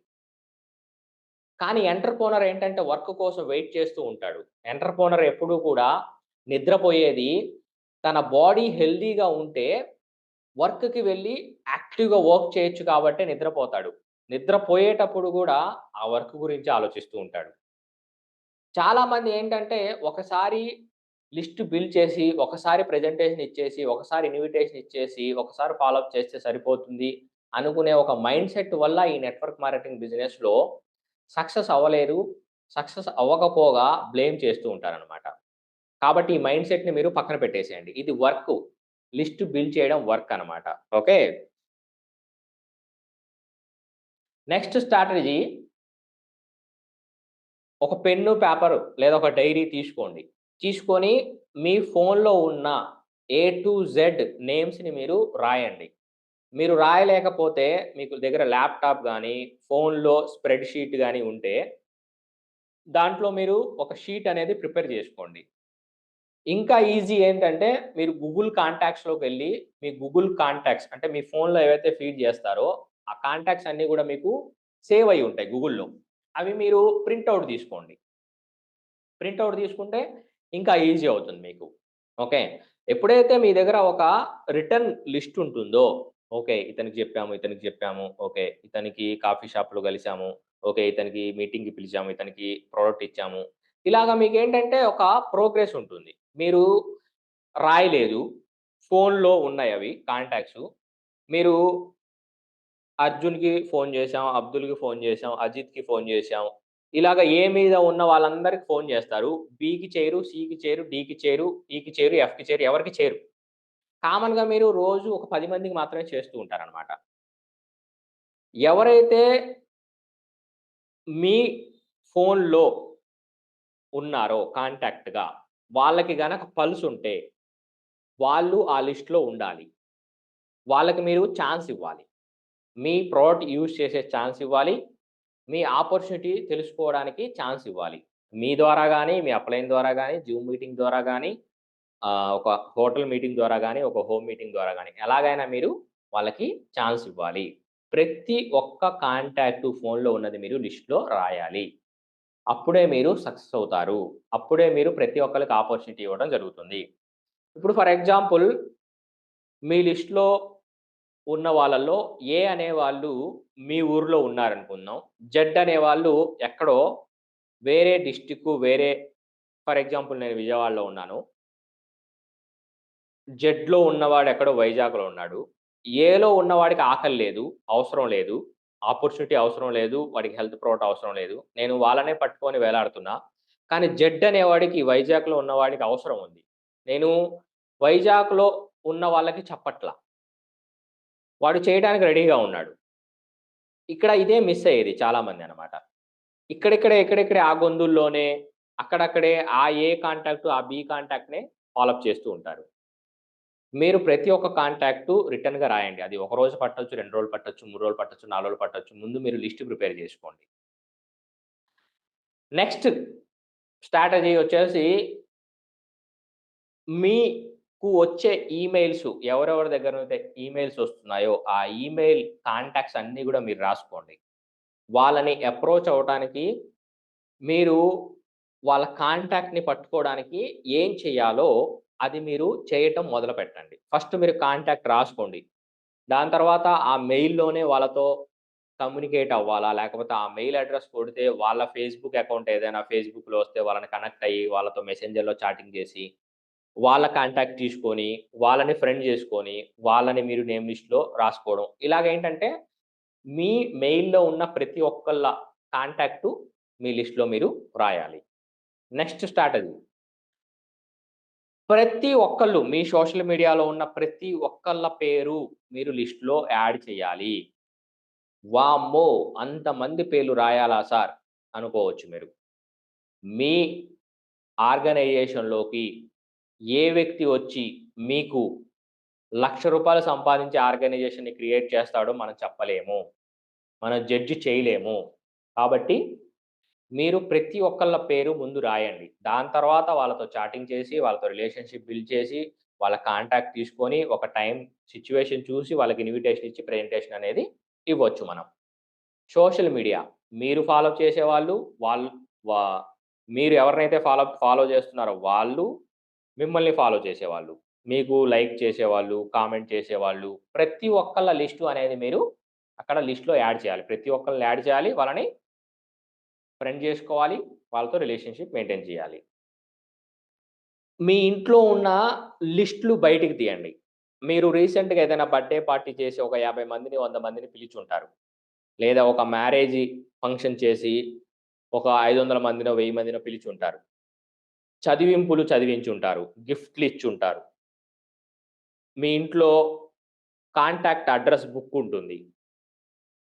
కానీ ఎంటర్‌ప్రెన్యూర్ ఏంటంటే వర్క్ కోసం వెయిట్ చేస్తూ ఉంటాడు. ఎంటర్‌ప్రెన్యూర్ ఎప్పుడూ కూడా నిద్రపోయేది తన బాడీ హెల్తీగా ఉంటే వర్క్‌కి వెళ్లి యాక్టివ్‌గా వర్క్ చేయొచ్చు కాబట్టే నిద్రపోతాడు. నిద్రపోయేటప్పుడు గూడా ఆ వర్క్ గురించి ఆలోచిస్తూ ఉంటాడు. చాలామంది ఏంటంటే ఒకసారి లిస్ట్ బిల్డ్ చేసి, ఒకసారి ప్రెజెంటేషన్ ఇచ్చేసి, ఒకసారి ఇన్విటేషన్ ఇచ్చేసి, ఒకసారి ఫాలో అప్ చేస్తే సరిపోతుంది అనుకునే ఒక మైండ్‌సెట్ వల్ల ఈ నెట్వర్క్ మార్కెటింగ్ బిజినెస్‌లో సక్సెస్ అవ్వలేదు. సక్సెస్ అవ్వకపోగా బ్లేమ్ చేస్తూ ఉంటారనమాట. కాబట్టి ఈ మైండ్‌సెట్‌ని మీరు పక్కన పెట్టేసేయండి. ఇది వర్కు. లిస్ట్ బిల్డ్ చేయడం వర్క్ అనమాట. ఓకే. నెక్స్ట్ స్ట్రాటజీ ఒక పెన్ను, పేపరు లేదా ఒక డైరీ తీసుకోండి. తీసుకొని మీ ఫోన్‌లో ఉన్న ఏ టు జెడ్ నేమ్స్‌ని మీరు రాయండి. మీరు రాయలేకపోతే మీకు దగ్గర ల్యాప్‌టాప్ గాని, ఫోన్‌లో స్ప్రెడ్ షీట్ గాని ఉంటే దాంట్లో మీరు ఒక షీట్ అనేది ప్రిపేర్ చేసుకోండి. ఇంకా ఈజీ ఏంటంటే మీరు గూగుల్ కాంటాక్ట్స్‌లోకెళ్ళి మీ గూగుల్ కాంటాక్ట్స్ అంటే మీ ఫోన్‌లో ఏవైతే ఫీడ్ చేస్తారో ఆ కాంటాక్ట్స్ అన్నీ గూడా మీకు సేవ్ అయ్యి ఉంటాయి గూగుల్‌లో. అవి మీరు ప్రింట్ ఔట్ తీసుకోండి. ప్రింట్ ఔట్ తీసుకుంటే ఇంకా ఈజీ అవుతుంది మీకు. ఓకే. ఎప్పుడైతే మీ దగ్గర ఒక రిటర్న్ లిస్ట్ ఉంటుందో, ఓకే. ఇతనికి జెప్పాము, ఇతనికి జెప్పాము. ఓకే. ఇతనికి కాఫీ షాప్‌లో కలిసాము. ఓకే. ఇతనికి మీటింగ్‌కి పిలిచాము. ఇతనికి ప్రొడక్ట్ ఇచ్చాము. ఇలాగ మీకేంటంటే ఒక ప్రోగ్రెస్ ఉంటుంది. మీరు రాయలేదు. ఫోన్‌లో ఉన్నాయవి కాంటాక్ట్సు. మీరు అర్జున్‌కి ఫోను చేశాం, అబ్దుల్‌కి ఫోను చేశాం, అజిత్‌కి ఫోను చేశాం. ఇలాగ ఏ మీద ఉన్న వాళ్ళందరికి ఫోను చేస్తారు. బికి చేయరు, సికి చేయరు, డికి చేయరు, ఈకి చేయరు, ఎఫ్‌కి చేయరు, ఎవరికీ చేయరు. కామన్‌గా మీరు రోజు ఒక 10 మందికి మాత్రమే చేస్తూ ఉంటారనమాట. ఎవరైతే మీ ఫోన్‌లో ఉన్నారో కాంటాక్ట్‌గా వాళ్ళకి గనక పల్సుంటే, వాళ్ళు ఆ లిస్ట్‌లో ఉండాలి. వాళ్ళకి మీరు ఛాన్స్ ఇవ్వాలి. మీ ప్రొడక్ట్ యూజ్ చేసే ఛాన్స్ ఇవ్వాలి. మీ ఆపర్చునిటీ తెలుసుకోవడానికి ఛాన్స్ ఇవ్వాలి. మీ ద్వారా గాని, మీ అప్‌లైన్ ద్వారా గాని, జూమ్ మీటింగ్ ద్వారా గాని, ఒక హోటల్ మీటింగ్ ద్వారా గాని, ఒక హోమ్ మీటింగ్ ద్వారా గాని, ఎలాగైనా మీరు వాళ్ళకి ఛాన్స్ ఇవ్వాలి. ప్రతి ఒక్క కాంటాక్ట్ ఫోన్‌లో ఉన్నది మీరు లిస్ట్‌లో రాయాలి. అప్పుడే మీరు సక్సెస్ అవుతారు. అప్పుడే మీరు ప్రతి ఒక్కళ్ళకి ఆపర్చునిటీ ఇవ్వడం జరుగుతుంది. ఇప్పుడు ఫర్ ఎగ్జాంపుల్ మీ లిస్ట్‌లో ఉన్న వాళ్ళలో ఏ అనేవాళ్ళు మీ ఊర్లో ఉన్నారనుకుందాం. జెడ్ అనేవాళ్ళు ఎక్కడో వేరే డిస్ట్రిక్కు వేరే ఫర్ ఎగ్జాంపుల్ నేను విజయవాడలో ఉన్నాను. జెడ్‌లో ఉన్నవాడు ఎక్కడో వైజాగ్‌లో ఉన్నాడు. ఏలో ఉన్నవాడికి ఆకలి లేదు, అవసరం లేదు, ఆపర్చునిటీ అవసరం లేదు, వాడికి హెల్త్ ప్రోడక్ట్ అవసరం లేదు. నేను వాళ్ళనే పట్టుకొని వేలాడుతున్నా. కానీ జెడ్ అనేవాడికి వైజాగ్‌లో ఉన్నవాడికి అవసరం ఉంది. నేను వైజాగ్‌లో ఉన్న వాళ్ళకి చెప్పట్ల. వాడు చేయడానికి రెడీగా ఉన్నాడు. ఇక్కడ ఇదే మిస్ అయ్యేది చాలామందనమాట. ఇక్కడిక్కడే ఆ గొంతుల్లోనే అక్కడక్కడే ఆ ఏ కాంటాక్ట్, ఆ బి కాంటాక్ట్‌నే ఫాలో అప్ చేస్తూ ఉంటారు. మీరు ప్రతి ఒక్క కాంటాక్టు రిటర్న్‌గా రాయండి. అది ఒక రోజు పట్టొచ్చు, 2 రోజులు పట్టొచ్చు, 3 రోజులు పట్టొచ్చు, 4 రోజులు పట్టొచ్చు. ముందు మీరు లిస్ట్ ప్రిపేర్ జేసుకోండి. నెక్స్ట్ స్ట్రాటజీ వచ్చేసి మీకు వచ్చే ఈమెయిల్స్ ఎవరెవరి దగ్గర నుండి ఈమెయిల్స్ వస్తున్నాయో, ఆ ఈమెయిల్ కాంటాక్ట్స్ అన్నీ గూడా మీరు రాసుకోండి. వాళ్ళని అప్రోచ్ అవ్వటానికి మీరు వాళ్ళ కాంటాక్ట్‌ని పట్టుకోవడానికి ఏం చేయాలో అది మీరు చేయటం మొదలుపెట్టండి. ఫస్ట్ మీరు కాంటాక్ట్ రాసుకోండి. దాని తర్వాత ఆ మెయిల్‌లోనే వాళ్ళతో కమ్యూనికేట్ అవ్వాలా? లేకపోతే ఆ మెయిల్ అడ్రెస్ కొడితే వాళ్ళ ఫేస్‌బుక్ అకౌంట్ ఏదైనా ఫేస్‌బుక్‌లో వస్తే వాళ్ళని కనెక్ట్ అయ్యి, వాళ్ళతో మెసెంజర్‌లో చాటింగ్ చేసి, వాళ్ళ కాంటాక్ట్ తీసుకొని, వాళ్ళని ఫ్రెండ్ చేసుకొని, వాళ్ళని మీరు నేమ్ లిస్ట్‌లో రాసుకోవడం. ఇలాగేంటంటే మీ మెయిల్‌లో ఉన్న ప్రతి ఒక్కళ్ళ కాంటాక్టు మీ లిస్ట్‌లో మీరు రాయాలి. Next strategy. ప్రతి ఒక్కళ్ళు మీ సోషల్ మీడియాలో ఉన్న ప్రతి ఒక్కళ్ళ పేరు మీరు లిస్ట్‌లో యాడ్ చేయాలి. వామ్మో! అంతమంది పేర్లు రాయాలా సార్ అనుకోవచ్చు మీరు. మీ ఆర్గనైజేషన్‌లోకి ఏ వ్యక్తి వచ్చి మీకు రూ. 1,00,000 సంపాదించే ఆర్గనైజేషన్‌ని క్రియేట్ చేస్తాడో మనం చెప్పలేము. మనం జడ్జ్ చేయలేము. కాబట్టి మీరు ప్రతి ఒక్కళ్ళ పేరు ముందు రాయండి. దాని తర్వాత వాళ్ళతో చాటింగ్ చేసి, వాళ్ళతో రిలేషన్‌షిప్ బిల్డ్ చేసి, వాళ్ళ కాంటాక్ట్ తీసుకొని, ఒక టైం, సిట్యుయేషన్ చూసి వాళ్ళకి ఇన్విటేషన్ ఇచ్చి ప్రెజెంటేషన్ అనేది ఇవ్వచ్చు మనం. సోషల్ మీడియా మీరు ఫాలో చేసేవాళ్ళు, వాళ్ళు వా మీరు ఎవరినైతే ఫాలో చేస్తున్నారో వాళ్ళు, మిమ్మల్ని ఫాలో చేసేవాళ్ళు. మీకు లైక్ చేసేవాళ్ళు, కామెంట్ చేసేవాళ్ళు, ప్రతి ఒక్కళ్ళ లిస్టు అనేది మీరు అక్కడ లిస్ట్‌లో యాడ్ చేయాలి. ప్రతి ఒక్కళ్ళని యాడ్ చేయాలి. వాళ్ళని ఫ్రెండ్ జేసుకోవాలి. వాళ్ళతో రిలేషన్‌షిప్ మెయింటైన్ చేయాలి. మీ ఇంట్లో ఉన్న లిస్ట్‌లు బయటికి తీయండి. మీరు రీసెంట్‌గా ఏదైనా బర్త్‌డే పార్టీ చేసి ఒక 50 మందిని, 100 మందిని పిలిచుంటారు. లేదా ఒక మ్యారేజి ఫంక్షన్ చేసి ఒక 500 మందినో, 1000 మందినో పిలిచుంటారు. చదివింపులు చదివించుంటారు. గిఫ్ట్‌లు ఇచ్చుంటారు. మీ ఇంట్లో కాంటాక్ట్ అడ్రెస్ బుక్ ఉంటుంది.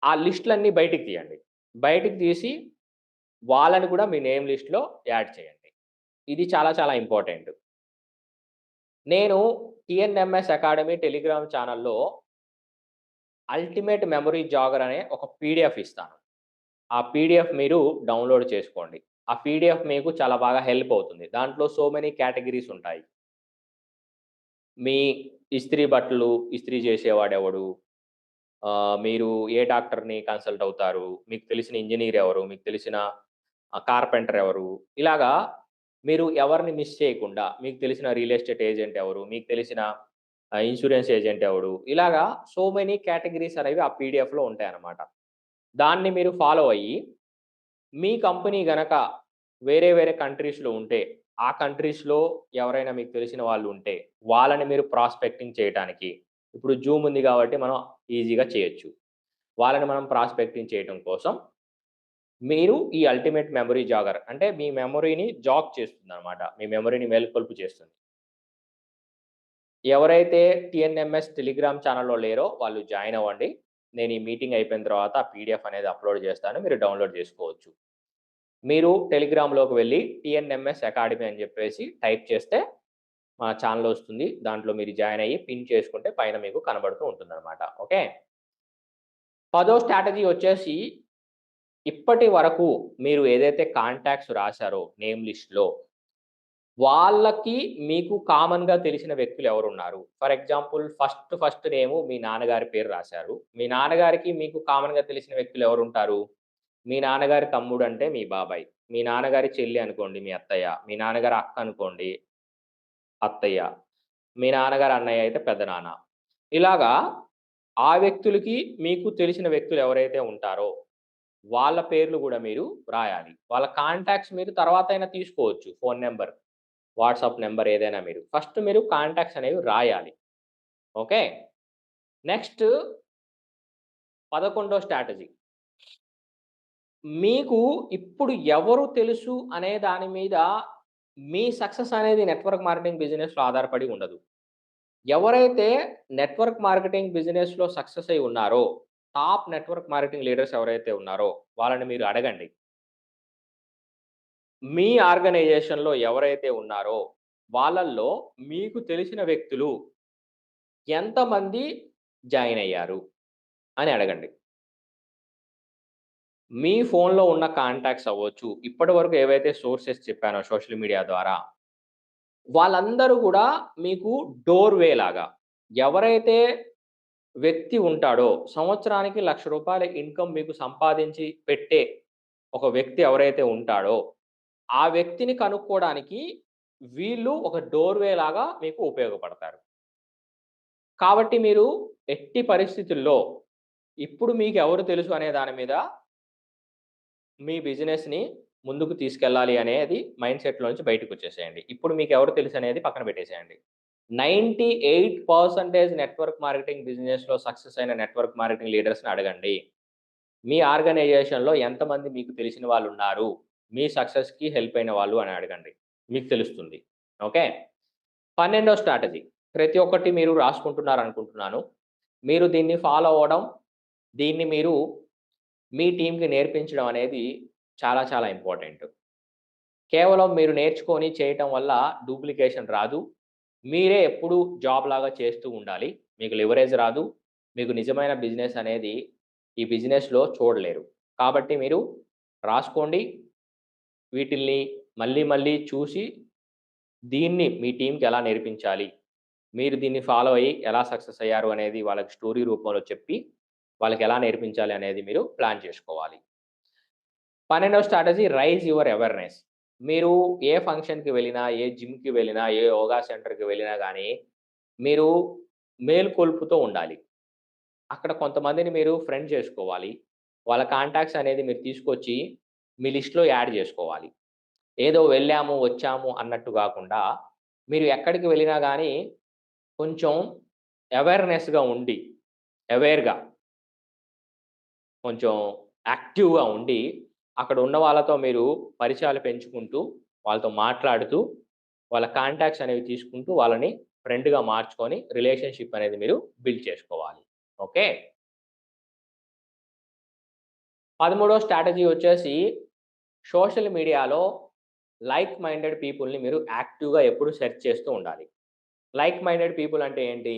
ఆ లిస్ట్‌లన్నీ బయటికి తీయండి. బయటికి తీసి వాళ్ళని కూడా మీ నేమ్ లిస్ట్‌లో యాడ్ చేయండి. ఇది చాలా చాలా ఇంపార్టెంట్. నేను టీఎన్ఎంఎస్ అకాడమీ టెలిగ్రామ్ ఛానెల్‌లో అల్టిమేట్ మెమరీ జాగర్ అనే ఒక పీడీఎఫ్ ఇస్తాను. ఆ పీడీఎఫ్ మీరు డౌన్‌లోడ్ చేసుకోండి. ఆ పీడీఎఫ్ మీకు చాలా బాగా హెల్ప్ అవుతుంది. దాంట్లో సో మెనీ కేటగరీస్ ఉంటాయి. మీ ఇస్త్రీ బట్టలు ఇస్త్రీ చేసేవాడెవడు? మీరు ఏ డాక్టర్‌ని కన్సల్ట్ అవుతారు? మీకు తెలిసిన ఇంజినీర్ ఎవరు? మీకు తెలిసిన కార్పెంటర్ ఎవరు? ఇలాగా మీరు ఎవరిని మిస్ చేయకుండా, మీకు తెలిసిన రియల్ ఎస్టేట్ ఏజెంట్ ఎవరు? మీకు తెలిసిన ఇన్స్యూరెన్స్ ఏజెంట్ ఎవడు? ఇలాగా సో మెనీ కేటగరీస్ అనేవి ఆ పీడీఎఫ్‌లో ఉంటాయన్నమాట. దాన్ని మీరు ఫాలో అయ్యి, మీ కంపెనీ గనక వేరే వేరే కంట్రీస్‌లో ఉంటే, ఆ కంట్రీస్‌లో ఎవరైనా మీకు తెలిసిన వాళ్ళు ఉంటే, వాళ్ళని మీరు ప్రాస్పెక్టింగ్ చేయటానికి, ఇప్పుడు జూమ్ ఉంది కాబట్టి మనం ఈజీగా చేయొచ్చు. వాళ్ళని మనం ప్రాస్పెక్టింగ్ చేయటం కోసం మీరు ఈ అల్టిమేట్ మెమరీ జాగర్ అంటే మీ మెమరీని జాగ్ చేస్తుందనమాట. మీ మెమరీని మేల్కొల్పు చేస్తుంది. ఎవరైతే టీఎన్ఎంఎస్ టెలిగ్రామ్ ఛానెల్‌లో లేరో వాళ్ళు జాయిన్ అవ్వండి. నేను ఈ మీటింగ్ అయిపోయిన తర్వాత ఆ పీడీఎఫ్ అనేది అప్‌లోడ్ చేస్తాను. మీరు డౌన్‌లోడ్ చేసుకోవచ్చు. మీరు టెలిగ్రామ్‌లోకి వెళ్లి టీఎన్ఎంఎస్ అకాడమీ అని చెప్పేసి టైప్ చేస్తే మా ఛానెల్ వస్తుంది. దాంట్లో మీరు జాయిన్ అయ్యి పిన్ చేసుకుంటే పైన మీకు కనబడుతూ ఉంటుందనమాట. ఓకే. పదో స్ట్రాటజీ వచ్చేసి ఇప్పటి వరకు మీరు ఏదైతే కాంటాక్ట్స్ రాసారో నేమ్ లిస్ట్‌లో వాళ్ళకి మీకు కామన్‌గా తెలిసిన వ్యక్తులు ఎవరున్నారు? ఫర్ ఎగ్జాంపుల్ ఫస్ట్ నేము మీ నాన్నగారి పేరు రాసారు. మీ నాన్నగారికి మీకు కామన్‌గా తెలిసిన వ్యక్తులు ఎవరుంటారు? మీ నాన్నగారి తమ్ముడంటే మీ బాబాయ్. మీ నాన్నగారి చెల్లి అనుకోండి మీ అత్తయ్య. మీ నాన్నగారి అక్క అనుకోండి అత్తయ్య. మీ నాన్నగారి అన్నయ్య అయితే పెదనాన్న. ఇలాగా ఆ వ్యక్తులకి మీకు తెలిసిన వ్యక్తులు ఎవరైతే ఉంటారో వాళ్ళ పేర్లు గూడా మీరు రాయాలి. వాళ్ళ కాంటాక్ట్స్ మీరు తర్వాతైనా తీసుకోవచ్చు. ఫోను నంబర్, వాట్సాప్ నంబర్ ఏదైనా మీరు. ఫస్ట్ మీరు కాంటాక్ట్స్ అనేవి రాయాలి. ఓకే. Next 11 strategy. మీకు ఇప్పుడు ఎవరు తెలుసు అనే దాని మీద మీ సక్సెస్ అనేది నెట్వర్క్ మార్కెటింగ్ బిజినెస్‌లో ఆధారపడి ఉండదు. ఎవరైతే నెట్వర్క్ మార్కెటింగ్ బిజినెస్‌లో సక్సెస్ అయ్యి ఉన్నారో, టాప్ నెట్వర్క్ మార్కెటింగ్ లీడర్స్ ఎవరైతే ఉన్నారో వాళ్ళని మీరు అడగండి. మీ ఆర్గనైజేషన్‌లో ఎవరైతే ఉన్నారో, వాళ్ళల్లో మీకు తెలిసిన వ్యక్తులు ఎంతమంది జాయిన్ అయ్యారు అని అడగండి. మీ ఫోన్‌లో ఉన్న కాంటాక్ట్స్ అవ్వచ్చు. ఇప్పటివరకు ఏవైతే సోర్సెస్ చెప్పానో సోషల్ మీడియా ద్వారా, వాళ్ళందరూ గూడా మీకు డోర్‌వే లాగా. ఎవరైతే వ్యక్తి ఉంటాడో, సంవత్సరానికి రూ. 1,00,000 ఇన్‌కమ్ మీకు సంపాదించి పెట్టే ఒక వ్యక్తి ఎవరైతే ఉంటాడో, ఆ వ్యక్తిని కనుక్కోవడానికి వీళ్ళు ఒక డోర్‌వే లాగా మీకు ఉపయోగపడతారు. కాబట్టి మీరు ఎట్టి పరిస్థితుల్లో ఇప్పుడు మీకెవరు తెలుసు అనే దాని మీద మీ బిజినెస్‌ని ముందుకు తీసుకెళ్ళాలి అనేది మైండ్‌సెట్‌లో నుంచి బయటకొచ్చేసేయండి. ఇప్పుడు మీకెవరు తెలుసనేది పక్కన పెట్టేసేయండి. 98% నెట్వర్క్ మార్కెటింగ్ బిజినెస్‌లో సక్సెస్ అయిన నెట్వర్క్ మార్కెటింగ్ లీడర్స్‌ని అడగండి. మీ ఆర్గనైజేషన్‌లో ఎంతమంది మీకు తెలిసిన వాళ్ళున్నారు? మీ సక్సెస్‌కి హెల్ప్ అయిన వాళ్ళు అని అడగండి. మీకు తెలుస్తుంది. ఓకే. 12వ స్ట్రాటజీ. ప్రతి ఒక్కటి మీరు రాసుకుంటున్నారనుకుంటున్నాను. మీరు దీన్ని ఫాలో అవ్వడం, దీన్ని మీరు మీ టీమ్‌కి నేర్పించడం అనేది చాలా చాలా ఇంపార్టెంట్. కేవలం మీరు నేర్చుకొని చేయటం వల్ల డూప్లికేషన్ రాదు. మీరే ఎప్పుడూ జాబ్‌లాగా చేస్తూ ఉండాలి. మీకు లివరేజ్ రాదు. మీకు నిజమైన బిజినెస్ అనేది ఈ బిజినెస్‌లో చూడలేరు. కాబట్టి మీరు రాసుకోండి. వీటిల్ని మళ్ళీ మళ్ళీ చూసి దీన్ని మీ టీమ్‌కి ఎలా నేర్పించాలి? మీరు దీన్ని ఫాలో అయ్యి ఎలా సక్సెస్ అయ్యారు అనేది వాళ్ళకి స్టోరీ రూపంలో చెప్పి, వాళ్ళకి ఎలా నేర్పించాలి అనేది మీరు ప్లాన్ చేసుకోవాలి. 12వ స్ట్రాటజీ రైజ్ యువర్ అవేర్‌నెస్. మీరు ఏ ఫంక్షన్‌కి వెళ్ళినా, ఏ జిమ్‌కి వెళ్ళినా, ఏ యోగా సెంటర్‌కి వెళ్ళినా గానీ, మీరు మేలుకొలుపుతూ ఉండాలి. అక్కడ కొంతమందిని మీరు ఫ్రెండ్ చేసుకోవాలి. వాళ్ళ కాంటాక్ట్స్ అనేది మీరు తీసుకొచ్చి మీ లిస్ట్‌లో యాడ్ జేసుకోవాలి. ఏదో వెళ్ళాము, వచ్చాము అన్నట్టు గాకుండా, మీరు ఎక్కడికి వెళ్ళినా గానీ కొంచెం అవేర్‌నెస్‌గా ఉండి, అవేర్‌గా కొంచెం యాక్టివ్‌గా ఉండి, అక్కడ ఉన్న వాళ్ళతో మీరు పరిచయాలు పెంచుకుంటూ, వాళ్ళతో మాట్లాడుతూ, వాళ్ళ కాంటాక్ట్స్ అనేవి తీసుకుంటూ, వాళ్ళని ఫ్రెండ్‌గా మార్చుకొని రిలేషన్‌షిప్ అనేది మీరు బిల్డ్ చేసుకోవాలి. ఓకే. 13వ స్ట్రాటజీ వచ్చేసి సోషల్ మీడియాలో లైక్ మైండెడ్ పీపుల్‌ని మీరు యాక్టివ్‌గా ఎప్పుడు సెర్చ్ చేస్తూ ఉండాలి. లైక్ మైండెడ్ పీపుల్ అంటే ఏంటి?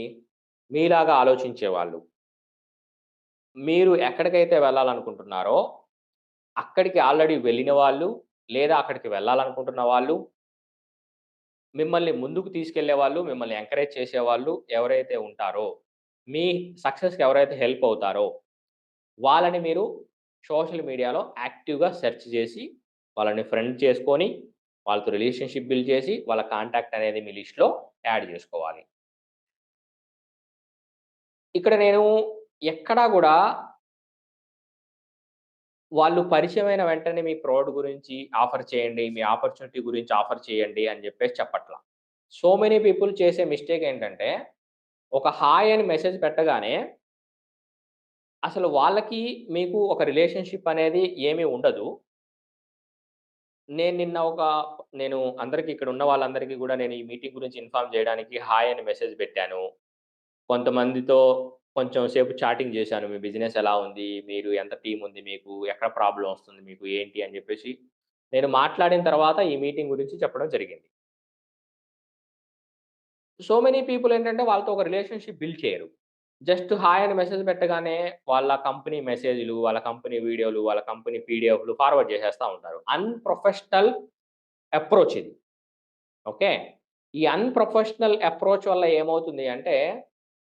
మీలాగా ఆలోచించేవాళ్ళు. మీరు ఎక్కడికైతే వెళ్ళాలనుకుంటున్నారో, అక్కడికి ఆల్రెడీ వెళ్ళిన వాళ్ళు, లేదా అక్కడికి వెళ్ళాలనుకుంటున్న వాళ్ళు, మిమ్మల్ని ముందుకు తీసుకెళ్ళేవాళ్ళు, మిమ్మల్ని ఎంకరేజ్ చేసేవాళ్ళు ఎవరైతే ఉంటారో, మీ సక్సెస్‌కి ఎవరైతే హెల్ప్ అవుతారో, వాళ్ళని మీరు సోషల్ మీడియాలో యాక్టివ్‌గా సెర్చ్ చేసి, వాళ్ళని ఫ్రెండ్ చేసుకొని, వాళ్ళతో రిలేషన్‌షిప్ బిల్డ్ చేసి, వాళ్ళ కాంటాక్ట్ అనేది మీ లిస్ట్‌లో యాడ్ చేసుకోవాలి. ఇక్కడ నేను ఎక్కడా గూడా వాళ్ళు పరిచయమైన వెంటనే మీ ప్రొడక్ట్ గురించి ఆఫర్ చేయండి. మీ ఆపర్చునిటీ గురించి ఆఫర్ చేయండి అని జెప్పేసి చెప్పట్ల. సో మెనీ పీపుల్ చేసే మిస్టేక్ ఏంటంటే, ఒక హాయ్ అని మెసేజ్ పెట్టగానే, అసలు వాళ్ళకి, మీకు ఒక రిలేషన్‌షిప్ అనేది ఏమీ ఉండదు. నేను నిన్న ఒక నేను అందరికి ఇక్కడ ఉన్న వాళ్ళందరికీ గూడా నేను ఈ మీటింగ్ గురించి ఇన్ఫార్మ్ జేయడానికి హాయ్ అని మెసేజ్ పెట్టాను. కొంతమందితో కొంచెం సేపు చాటింగ్ జేశాను. మీ బిజినెస్ ఎలా ఉంది? మీరు ఎంత టీమ్ ఉంది మీకు? ఎక్కడ ప్రాబ్లమ్ వస్తుంది మీకు? ఏంటి? అని జెప్పేసి నేను మాట్లాడిన తర్వాత ఈ మీటింగ్ గురించి చెప్పడం జరిగింది. సో మెనీ పీపుల్ ఏంటంటే వాళ్ళతో ఒక రిలేషన్‌షిప్ బిల్డ్ చేయరు. జస్ట్ హాయ్ అని మెసేజ్ పెట్టగానే వాళ్ళ కంపెనీ మెసేజ్‌లు, వాళ్ళ కంపెనీ వీడియోలు, వాళ్ళ కంపెనీ పీడీఎఫ్‌లు ఫార్వర్డ్ చేసేస్తా ఉంటారు. అన్‌ప్రొఫెషనల్ అప్రోచ్ ఇది. ఓకే. ఈ అన్‌ప్రొఫెషనల్ అప్రోచ్ వల్ల ఏమవుతుంది అంటే,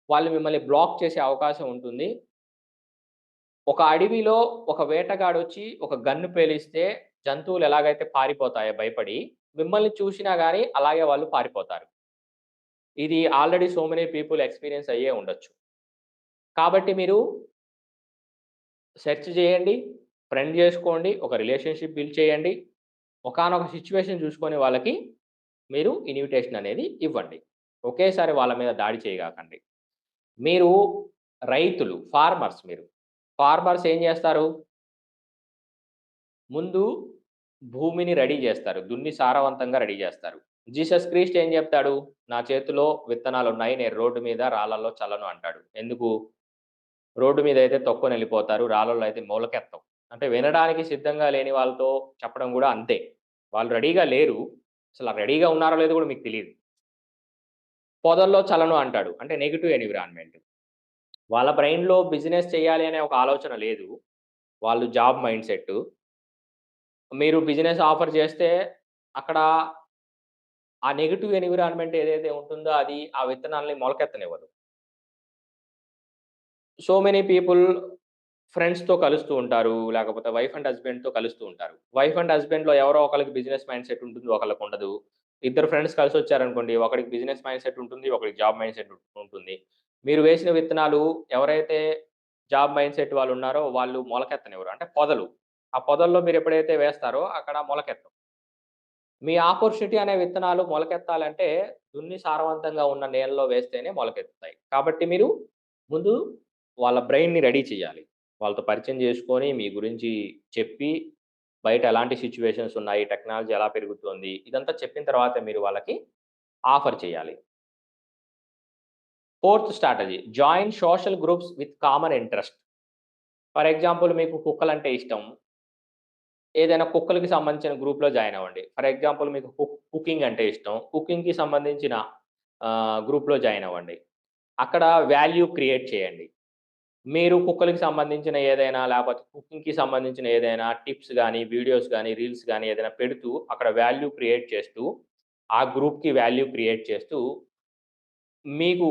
వాళ్ళు మిమ్మల్ని బ్లాక్ చేసే అవకాశం ఉంటుంది. ఒక అడవిలో ఒక వేటగాడొచ్చి ఒక గన్ను పేలిస్తే జంతువులు ఎలాగైతే పారిపోతాయో భయపడి, మిమ్మల్ని చూసినా గాని అలాగే వాళ్ళు పారిపోతారు. ఇది already so many people experience అయ్యే ఉండొచ్చు. కాబట్టి మీరు సెర్చ్ చేయండి, ఫ్రెండ్ చేసుకోండి, ఒక రిలేషన్‌షిప్ బిల్డ్ చేయండి. ఒకానొక సిట్యుయేషన్ చూసుకొని వాళ్ళకి మీరు ఇన్విటేషన్ అనేది ఇవ్వండి. ఒకేసారి వాళ్ళ మీద దాడి చేయగాకండి. మీరు రైతులు, ఫార్మర్స్ మీరు. ఫార్మర్స్ ఏం చేస్తారు? ముందు భూమిని రెడీ జేస్తారు. దున్ని సారవంతంగా రెడీ జేస్తారు. జీసస్ క్రీస్ట్ ఏం జెప్తాడు? నా చేతిలో విత్తనాలున్నాయి. నేను రోడ్డు మీద రాళ్ళలో చల్లను అంటాడు. ఎందుకు? రోడ్డు మీదయితే తొక్కొనెళ్ళిపోతారు. రాళ్ళలో అయితే మొలకెత్తవు. అంటే వినడానికి సిద్ధంగా లేని వాళ్ళతో చెప్పడం గూడా అంతే. వాళ్ళు రెడీగా లేరు. అసల రెడీగా ఉన్నారో లేదో గూడా మీకు తెలీదు. పొదల్లో చలను అంటాడు. అంటే నెగెటివ్ ఎన్విరాన్మెంట్. వాళ్ళ బ్రెయిన్‌లో బిజినెస్ చేయాలి అనే ఒక ఆలోచన లేదు. వాళ్ళు జాబ్ మైండ్‌సెట్టు. మీరు బిజినెస్ ఆఫర్ చేస్తే అక్కడ ఆ నెగెటివ్ ఎన్విరాన్మెంట్ ఏదైతే ఉంటుందో అది ఆ విత్తనాల్ని మొలకెత్తనివ్వదు. సో మెనీ పీపుల్ ఫ్రెండ్స్‌తో కలుస్తూ ఉంటారు. లేకపోతే వైఫ్ అండ్ హస్బాండ్‌తో కలుస్తూ ఉంటారు. వైఫ్ అండ్ హస్బాండ్‌లో ఎవరో ఒకళ్ళకి బిజినెస్ మైండ్‌సెట్ ఉంటుంది. ఒకళ్ళకి ఉండదు. ఇద్దరు ఫ్రెండ్స్ కలిసొచ్చారనుకోండి. ఒకడికి బిజినెస్ మైండ్‌సెట్ ఉంటుంది. ఒకడికి జాబ్ మైండ్‌సెట్ ఉంటుంది. మీరు వేసిన విత్తనాలు ఎవరైతే జాబ్ మైండ్‌సెట్ వాళ్ళున్నారో వాళ్ళు మొలకెత్తనివ్వరు. అంటే పొదలు. ఆ పొదల్లో మీరెప్పుడైతే వేస్తారో అక్కడ మొలకెత్తవు. మీ ఆపర్చునిటీ అనే విత్తనాలు మొలకెత్తాలంటే దున్ని సారవంతంగా ఉన్న నేలలో వేస్తేనే మొలకెత్తుతాయి. కాబట్టి మీరు ముందు వాళ్ళ బ్రెయిన్‌ని రెడీ చేయాలి. వాళ్ళతో పరిచయం చేసుకొని, మీ గురించి చెప్పి, బయట ఎలాంటి సిట్యుయేషన్స్ ఉన్నాయి, టెక్నాలజీ ఎలా పెరుగుతోంది, ఇదంతా చెప్పిన తర్వాతే మీరు వాళ్ళకి ఆఫర్ చేయాలి. Fourth strategy join social groups with common interest. For example మీకు కుక్కలంటే ఇష్టం. ఏదైనా కుక్కలకి సంబంధించిన గ్రూప్‌లో జాయిన్ అవ్వండి. ఫర్ ఎగ్జాంపుల్ మీకు కుకింగ్ అంటే ఇష్టం. కుకింగ్‌కి సంబంధించిన గ్రూప్‌లో జాయిన్ అవ్వండి. అక్కడ వాల్యూ క్రియేట్ చేయండి. మీరు కుక్కలకి సంబంధించిన ఏదైనా లేపోతే కుకింగ్‌కి సంబంధించిన ఏదైనా టిప్స్ గాని, వీడియోస్ గాని, రీల్స్ గాని ఏదైనా పెడుతూ అక్కడ వాల్యూ క్రియేట్ చేస్తూ, ఆ గ్రూప్‌కి వాల్యూ క్రియేట్ చేస్తూ, మీకు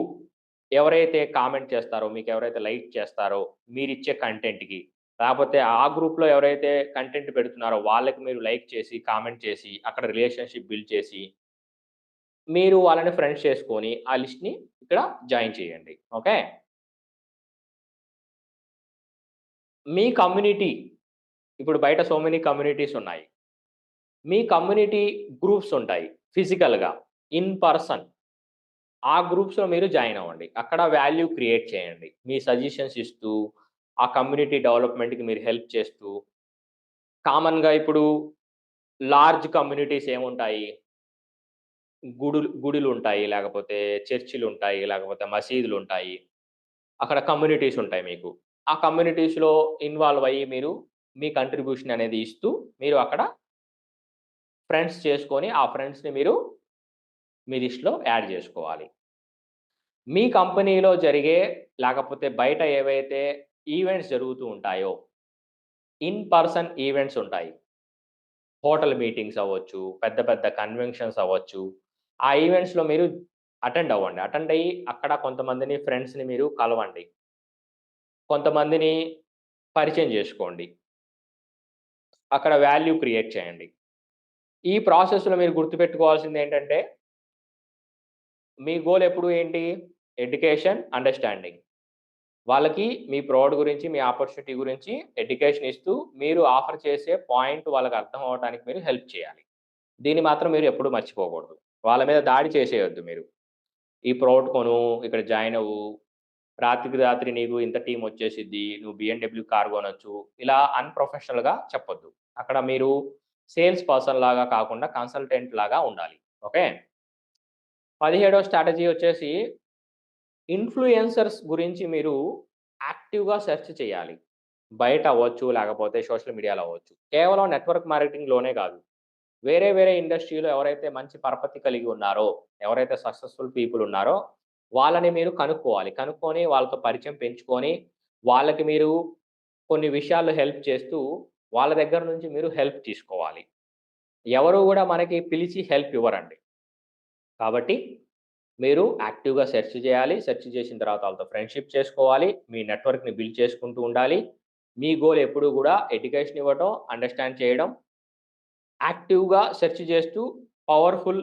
ఎవరైతే కామెంట్ చేస్తారో, మీకెవరైతే లైక్ చేస్తారో మీరిచ్చే కంటెంట్‌కి, లేపోతే ఆ గ్రూప్‌లో ఎవరైతే కంటెంట్ పెడుతున్నారో వాళ్ళకి మీరు లైక్ చేసి, కామెంట్ చేసి, అక్కడ రిలేషన్‌షిప్ బిల్డ్ చేసి, మీరు వాళ్ళని ఫ్రెండ్స్ చేసుకొని, ఆ లిస్ట్‌ని ఇక్కడ జాయిన్ చేయండి. ఓకే. మీ కమ్యూనిటీ ఇప్పుడు బయట సో మెనీ కమ్యూనిటీస్ ఉన్నాయి. మీ కమ్యూనిటీ గ్రూప్స్ ఉంటాయి. ఫిజికల్‌గా, ఇన్ పర్సన్. ఆ గ్రూప్స్‌లో మీరు జాయిన్ అవ్వండి. అక్కడ వాల్యూ క్రియేట్ చేయండి. మీ సజెషన్స్ ఇస్తూ, ఆ కమ్యూనిటీ డెవలప్‌మెంట్‌కి మీరు హెల్ప్ చేస్తూ, కామన్‌గా ఇప్పుడు లార్జ్ కమ్యూనిటీస్ ఏముంటాయి? గుడులుంటాయి, లేకపోతే చర్చిలుంటాయి, లేకపోతే మసీదులుంటాయి. అక్కడ కమ్యూనిటీస్ ఉంటాయి మీకు. ఆ కమ్యూనిటీస్‌లో ఇన్వాల్వ్ అయ్యి మీరు మీ కంట్రిబ్యూషన్ అనేది ఇస్తూ, మీరు అక్కడ ఫ్రెండ్స్ చేసుకొని, ఆ ఫ్రెండ్స్‌ని మీరు మీ లిస్ట్‌లో యాడ్ జేసుకోవాలి. మీ కంపెనీలో జరిగే లేకపోతే బయట ఏవైతే ఈవెంట్స్ జరుగుతూ ఉంటాయో, ఇన్ పర్సన్ ఈవెంట్స్ ఉంటాయి. హోటల్ మీటింగ్స్ అవ్వచ్చు, పెద్ద పెద్ద కన్వెన్షన్స్ అవ్వచ్చు. ఆ ఈవెంట్స్‌లో మీరు అటెండ్ అవ్వండి. అటెండ్ అయ్యి అక్కడ కొంతమందిని ఫ్రెండ్స్‌ని మీరు కలవండి. కొంతమందిని పరిచయం జేసుకోండి. అక్కడ వాల్యూ క్రియేట్ చేయండి. ఈ ప్రాసెస్‌లో మీరు గుర్తుపెట్టుకోవాల్సిందేంటంటే, మీ గోల్ ఎప్పుడు ఏంటి? Education, understanding. వాళ్ళకి మీ ప్రొడక్ట్ గురించి, మీ ఆపర్చునిటీ గురించి ఎడ్యుకేషన్ ఇస్తూ, మీరు ఆఫర్ చేసే పాయింట్ వాళ్ళకి అర్థం అవ్వడానికి మీరు హెల్ప్ చేయాలి. దీన్ని మాత్రం మీరు ఎప్పుడు మర్చిపోకూడదు. వాళ్ళ మీద దాడి చేసేయొద్దు మీరు. ఈ ప్రొడక్ట్ కొను, ఇక్కడ జాయిన్ అవ్వు, రాత్రికి రాత్రి నీకు ఇంత టీమ్ వచ్చేసిద్ది, నువ్వు బిఎండబ్ల్యూ కార్ కొనొచ్చు. ఇలా అన్‌ప్రొఫెషనల్‌గా చెప్పొద్దు. అక్కడ మీరు సేల్స్ పర్సన్ లాగా కాకుండా కన్సల్టెంట్ లాగా ఉండాలి. ఓకే. 17వ స్ట్రాటజీ వచ్చేసి ఇన్‌ఫ్లుయెన్సర్స్ గురించి మీరు యాక్టివ్‌గా సెర్చ్ చేయాలి. బయట అవ్వచ్చు, లేకపోతే సోషల్ మీడియాలో అవ్వచ్చు. కేవలం నెట్వర్క్ మార్కెటింగ్‌లోనే కాదు. వేరే వేరే ఇండస్ట్రీలో ఎవరైతే మంచి పరపతి కలిగి ఉన్నారో, ఎవరైతే సక్సెస్‌ఫుల్ పీపుల్ ఉన్నారో, వాళ్ళని మీరు కనుక్కోవాలి. కనుక్కొని వాళ్ళతో పరిచయం పెంచుకొని, వాళ్ళకి మీరు కొన్ని విషయాల్లో హెల్ప్ చేస్తూ, వాళ్ళ దగ్గర నుంచి మీరు హెల్ప్ తీసుకోవాలి. ఎవరు గూడా మనకి పిలిచి హెల్ప్ ఇవ్వరండి. కాబట్టి మీరు యాక్టివ్‌గా సెర్చ్ చేయాలి. సెర్చ్ చేసిన తర్వాత వాళ్ళతో ఫ్రెండ్‌షిప్ చేసుకోవాలి. మీ నెట్వర్క్‌ని బిల్డ్ చేసుకుంటూ ఉండాలి. మీ గోల్ ఎప్పుడూ గూడా ఎడ్యుకేషన్ ఇవ్వటం, అండర్‌స్టాండ్ చేయడం, యాక్టివ్‌గా సెర్చ్ చేస్తూ పవర్‌ఫుల్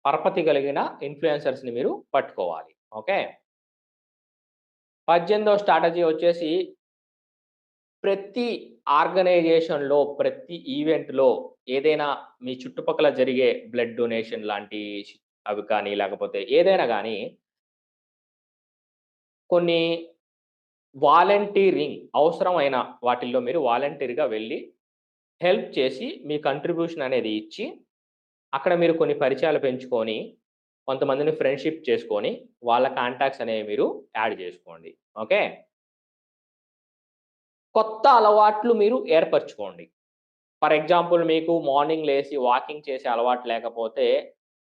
పరపతి కలిగిన ఇన్‌ఫ్లుయెన్సర్స్‌ని మీరు పట్టుకోవాలి. ఓకే. 18వ స్ట్రాటజీ వచ్చేసి ప్రతి ఆర్గనైజేషన్‌లో, ప్రతి ఈవెంట్‌లో ఏదైనా మీ చుట్టుపక్కల జరిగే బ్లడ్ డొనేషన్ లాంటి అవి కానీ, లేకపోతే ఏదైనా గానీ కొన్ని వాలంటీరింగ్ అవసరమైన వాటిల్లో మీరు వాలంటీర్‌గా వెళ్లి హెల్ప్ చేసి మీ కంట్రిబ్యూషన్ అనేది ఇచ్చి, అక్కడ మీరు కొన్ని పరిచయాలు పెంచుకొని, కొంతమందిని ఫ్రెండ్‌షిప్ చేసుకొని, వాళ్ళ కాంటాక్ట్స్ అనేవి మీరు యాడ్ జేసుకోండి. ఓకే. కొత్త అలవాట్లు మీరు ఏర్పరచుకోండి. ఫర్ ఎగ్జాంపుల్ మీకు మార్నింగ్ లేసి వాకింగ్ చేసే అలవాటు లేకపోతే,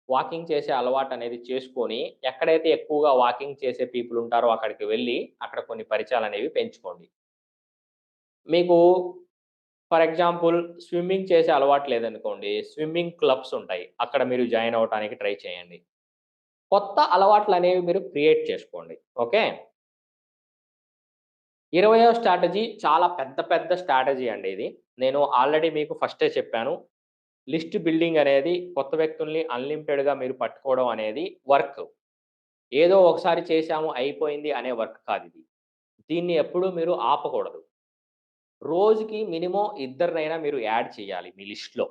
వాకింగ్ చేసే అలవాటనేది చేసుకొని, ఎక్కడైతే ఎక్కువగా వాకింగ్ చేసే పీపుల్ ఉంటారో అక్కడికి వెళ్లి, అక్కడ కొన్ని పరిచయాలనేవి పెంచుకోండి. మీకు ఫర్ ఎగ్జాంపుల్ స్విమ్మింగ్ చేసే అలవాటు లేదనుకోండి, స్విమ్మింగ్ క్లబ్స్ ఉంటాయి. అక్కడ మీరు జాయిన్ అవ్వటానికి ట్రై చేయండి. కొత్త అలవాట్లనేవి మీరు క్రియేట్ చేసుకోండి. ఓకే. 20వ స్ట్రాటజీ చాలా పెద్ద పెద్ద స్ట్రాటజీ అండి ఇది. నేను ఆల్రెడీ మీకు ఫస్టే చెప్పాను. లిస్ట్ బిల్డింగ్ అనేది కొత్త వ్యక్తుల్ని అన్‌లిమిటెడ్‌గా మీరు పట్టుకోవడం అనేది వర్క్. ఏదో ఒకసారి చేశాము అయిపోయింది అనే వర్క్ కాదిది. దీన్ని ఎప్పుడూ మీరు ఆపకూడదు. రోజుకి మినిమమ్ ఇద్దరినైనా మీరు యాడ్ చేయాలి మీ లిస్ట్‌లో.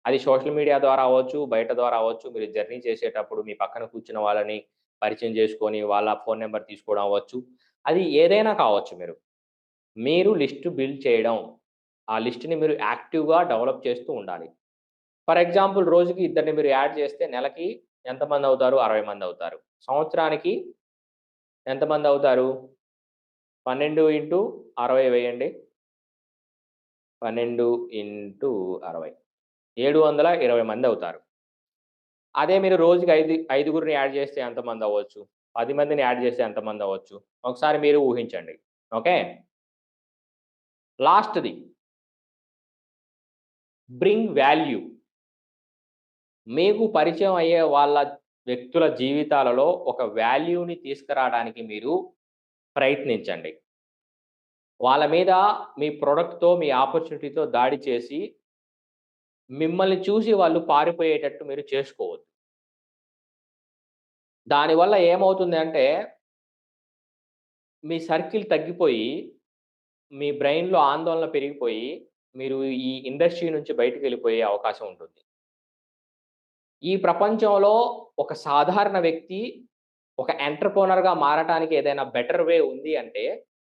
అది సోషల్ మీడియా ద్వారా అవ్వచ్చు, బయట ద్వారా అవ్వచ్చు. మీరు జర్నీ చేసేటప్పుడు మీ పక్కన కూర్చున్న వాళ్ళని పరిచయం చేసుకొని, వాళ్ళ ఫోను నంబర్ తీసుకోవడం అవ్వచ్చు. అది ఏదైనా కావచ్చు మీరు. మీరు లిస్ట్ బిల్డ్ చేయడం, ఆ లిస్ట్‌ని మీరు యాక్టివ్‌గా డెవలప్ చేస్తూ ఉండాలి. ఫర్ ఎగ్జాంపుల్ రోజుకి ఇద్దరిని మీరు యాడ్ చేస్తే నెలకి ఎంతమందవుతారు? 60 మందవుతారు. సంవత్సరానికి ఎంతమందవుతారు? 12 ఇంటూ 60 వేయండి. 12 ఇంటూ 60 720 మంది అవుతారు. అదే మీరు రోజుకి ఐదుగురిని యాడ్ చేస్తే ఎంతమంది అవ్వచ్చు? 10 మందిని యాడ్ చేస్తే ఎంతమంది అవ్వచ్చు? ఒకసారి మీరు ఊహించండి. ఓకే. లాస్ట్‌ది బ్రింగ్ వాల్యూ. మీకు పరిచయం అయ్యే వాళ్ళ వ్యక్తుల జీవితాలలో ఒక వాల్యూని తీసుకురావడానికి మీరు ప్రయత్నించండి. వాళ్ళ మీద మీ ప్రొడక్ట్‌తో, మీ ఆపర్చునిటీతో దాడి చేసి, మిమ్మల్ని చూసి వాళ్ళు పారిపోయేటట్టు మీరు చేసుకోవద్దు. దానివల్ల ఏమవుతుంది అంటే, మీ సర్కిల్ తగ్గిపోయి, మీ బ్రెయిన్‌లో ఆందోళన పెరిగిపోయి, మీరు ఈ ఇండస్ట్రీ నుంచి బయటికెళ్ళిపోయే అవకాశం ఉంటుంది. ఈ ప్రపంచంలో ఒక సాధారణ వ్యక్తి ఒక ఎంటర్‌ప్రెన్యూర్‌గా మారటానికి ఏదైనా బెటర్ వే ఉంది అంటే,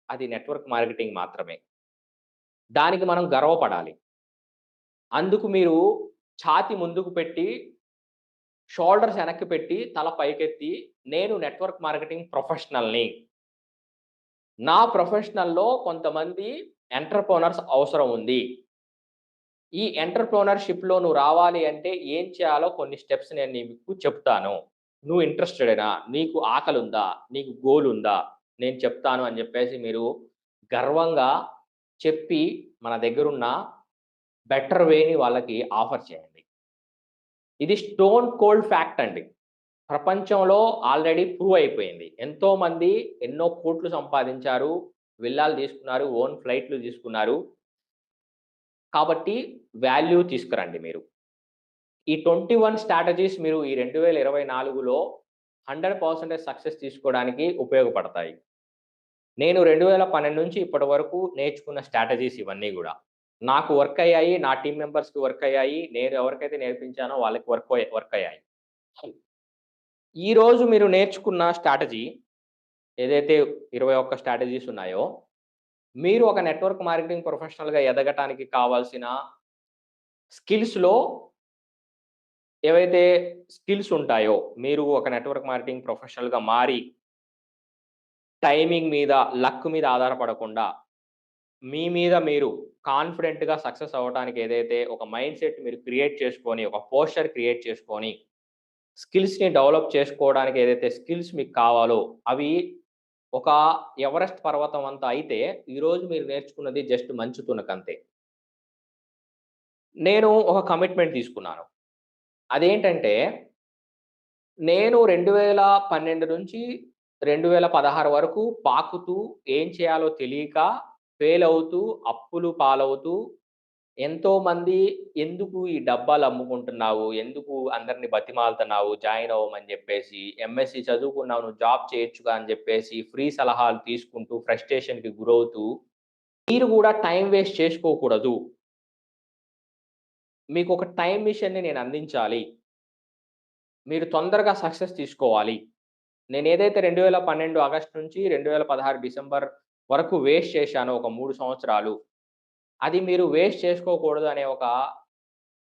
అది నెట్వర్క్ మార్కెటింగ్ మాత్రమే. దానికి మనం గర్వపడాలి. అందుకు మీరు ఛాతీ ముందుకు పెట్టి, షోల్డర్స్ వెనక్కి పెట్టి, తల పైకెత్తి, నేను నెట్వర్క్ మార్కెటింగ్ ప్రొఫెషనల్‌ని. నా ప్రొఫెషనల్‌లో కొంతమంది ఎంటర్‌ప్రెన్యూర్స్ అవసరం ఉంది. ఈ ఎంటర్‌ప్రెన్యూర్‌షిప్‌లో నువ్వు రావాలి అంటే ఏం చేయాలో కొన్ని స్టెప్స్ నేను నీకు చెప్తాను. నువ్వు ఇంట్రెస్టెడేనా? నీకు ఆకలుందా? నీకు గోల్ ఉందా? నేను చెప్తాను అని చెప్పేసి మీరు గర్వంగా చెప్పి మన దగ్గరున్న బెటర్ వేని వాళ్ళకి ఆఫర్ చేయండి. ఇది స్టోన్ కోల్డ్ ఫ్యాక్ట్ అండి. ప్రపంచంలో ఆల్రెడీ ప్రూవ్ అయిపోయింది. ఎంతోమంది ఎన్నో కోట్లు సంపాదించారు. విల్లాలు తీసుకున్నారు. ఓన్ ఫ్లైట్‌లు తీసుకున్నారు. కాబట్టి వాల్యూ తీసుకురండి మీరు. ఈ 21 స్ట్రాటజీస్ మీరు ఈ 2024లో 100% సక్సెస్ తీసుకోవడానికి ఉపయోగపడతాయి. నేను 2012 నుంచి ఇప్పటి వరకు నేర్చుకున్న స్ట్రాటజీస్ ఇవన్నీ గూడా. నాకు వర్క్ అయ్యాయి. నా టీమ్ మెంబర్స్‌కి వర్క్ అయ్యాయి. నేను ఎవరికైతే నేర్పించానో వాళ్ళకి వర్క్ అయ్యాయి. ఈరోజు మీరు నేర్చుకున్న స్ట్రాటజీ ఏదైతే 21 స్ట్రాటజీస్ ఉన్నాయో, మీరు ఒక నెట్వర్క్ మార్కెటింగ్ ప్రొఫెషనల్‌గా ఎదగటానికి కావాల్సిన స్కిల్స్‌లో ఏవైతే స్కిల్స్ ఉంటాయో, మీరు ఒక నెట్వర్క్ మార్కెటింగ్ ప్రొఫెషనల్‌గా మారి టైమింగ్ మీద, లక్ మీద ఆధారపడకుండా, మీ మీద మీరు కాన్ఫిడెంట్‌గా సక్సెస్ అవ్వటానికి ఏదైతే ఒక మైండ్‌సెట్ మీరు క్రియేట్ చేసుకొని, ఒక పోస్చర్ క్రియేట్ చేసుకొని, స్కిల్స్‌ని డెవలప్ చేసుకోవడానికి ఏదైతే స్కిల్స్ మీకు కావాలో, అవి ఒక ఎవరెస్ట్ పర్వతం అంత అయితే, ఈరోజు మీరు నేర్చుకున్నది జస్ట్ మంచు తునకంతే. నేను ఒక కమిట్మెంట్ తీసుకున్నాను. అదేంటంటే, నేను 2012 నుంచి 2016 వరకు పాకుతూ, ఏం చేయాలో తెలియక, ఫెయిల్ అవుతూ, అప్పులు పాలవుతూ, ఎంతోమంది ఎందుకు ఈ డబ్బాలు అమ్ముకుంటున్నావు? ఎందుకు అందరిని బతిమాలుతున్నావు జాయిన్ అవ్వమని జెప్పేసి, ఎంఎస్‌సి చదువుకున్నావు నువ్వు జాబ్ చేయొచ్చుగా అని జెప్పేసి ఫ్రీ సలహాలు తీసుకుంటూ ఫ్రస్ట్రేషన్‌కి గురవుతూ, మీరు గూడా టైమ్ వేస్ట్ చేసుకోకూడదు. మీకొక టైమ్ మిషన్‌ని నేను అందించాలి. మీరు తొందరగా సక్సెస్ తీసుకోవాలి. నేనేదైతే 2012 ఆగస్ట్ నుంచి 2016 డిసెంబర్ వరకు వేస్ట్ చేశానో ఒక 3 సంవత్సరాలు, అది మీరు వేస్ట్ చేసుకోకూడదు అనే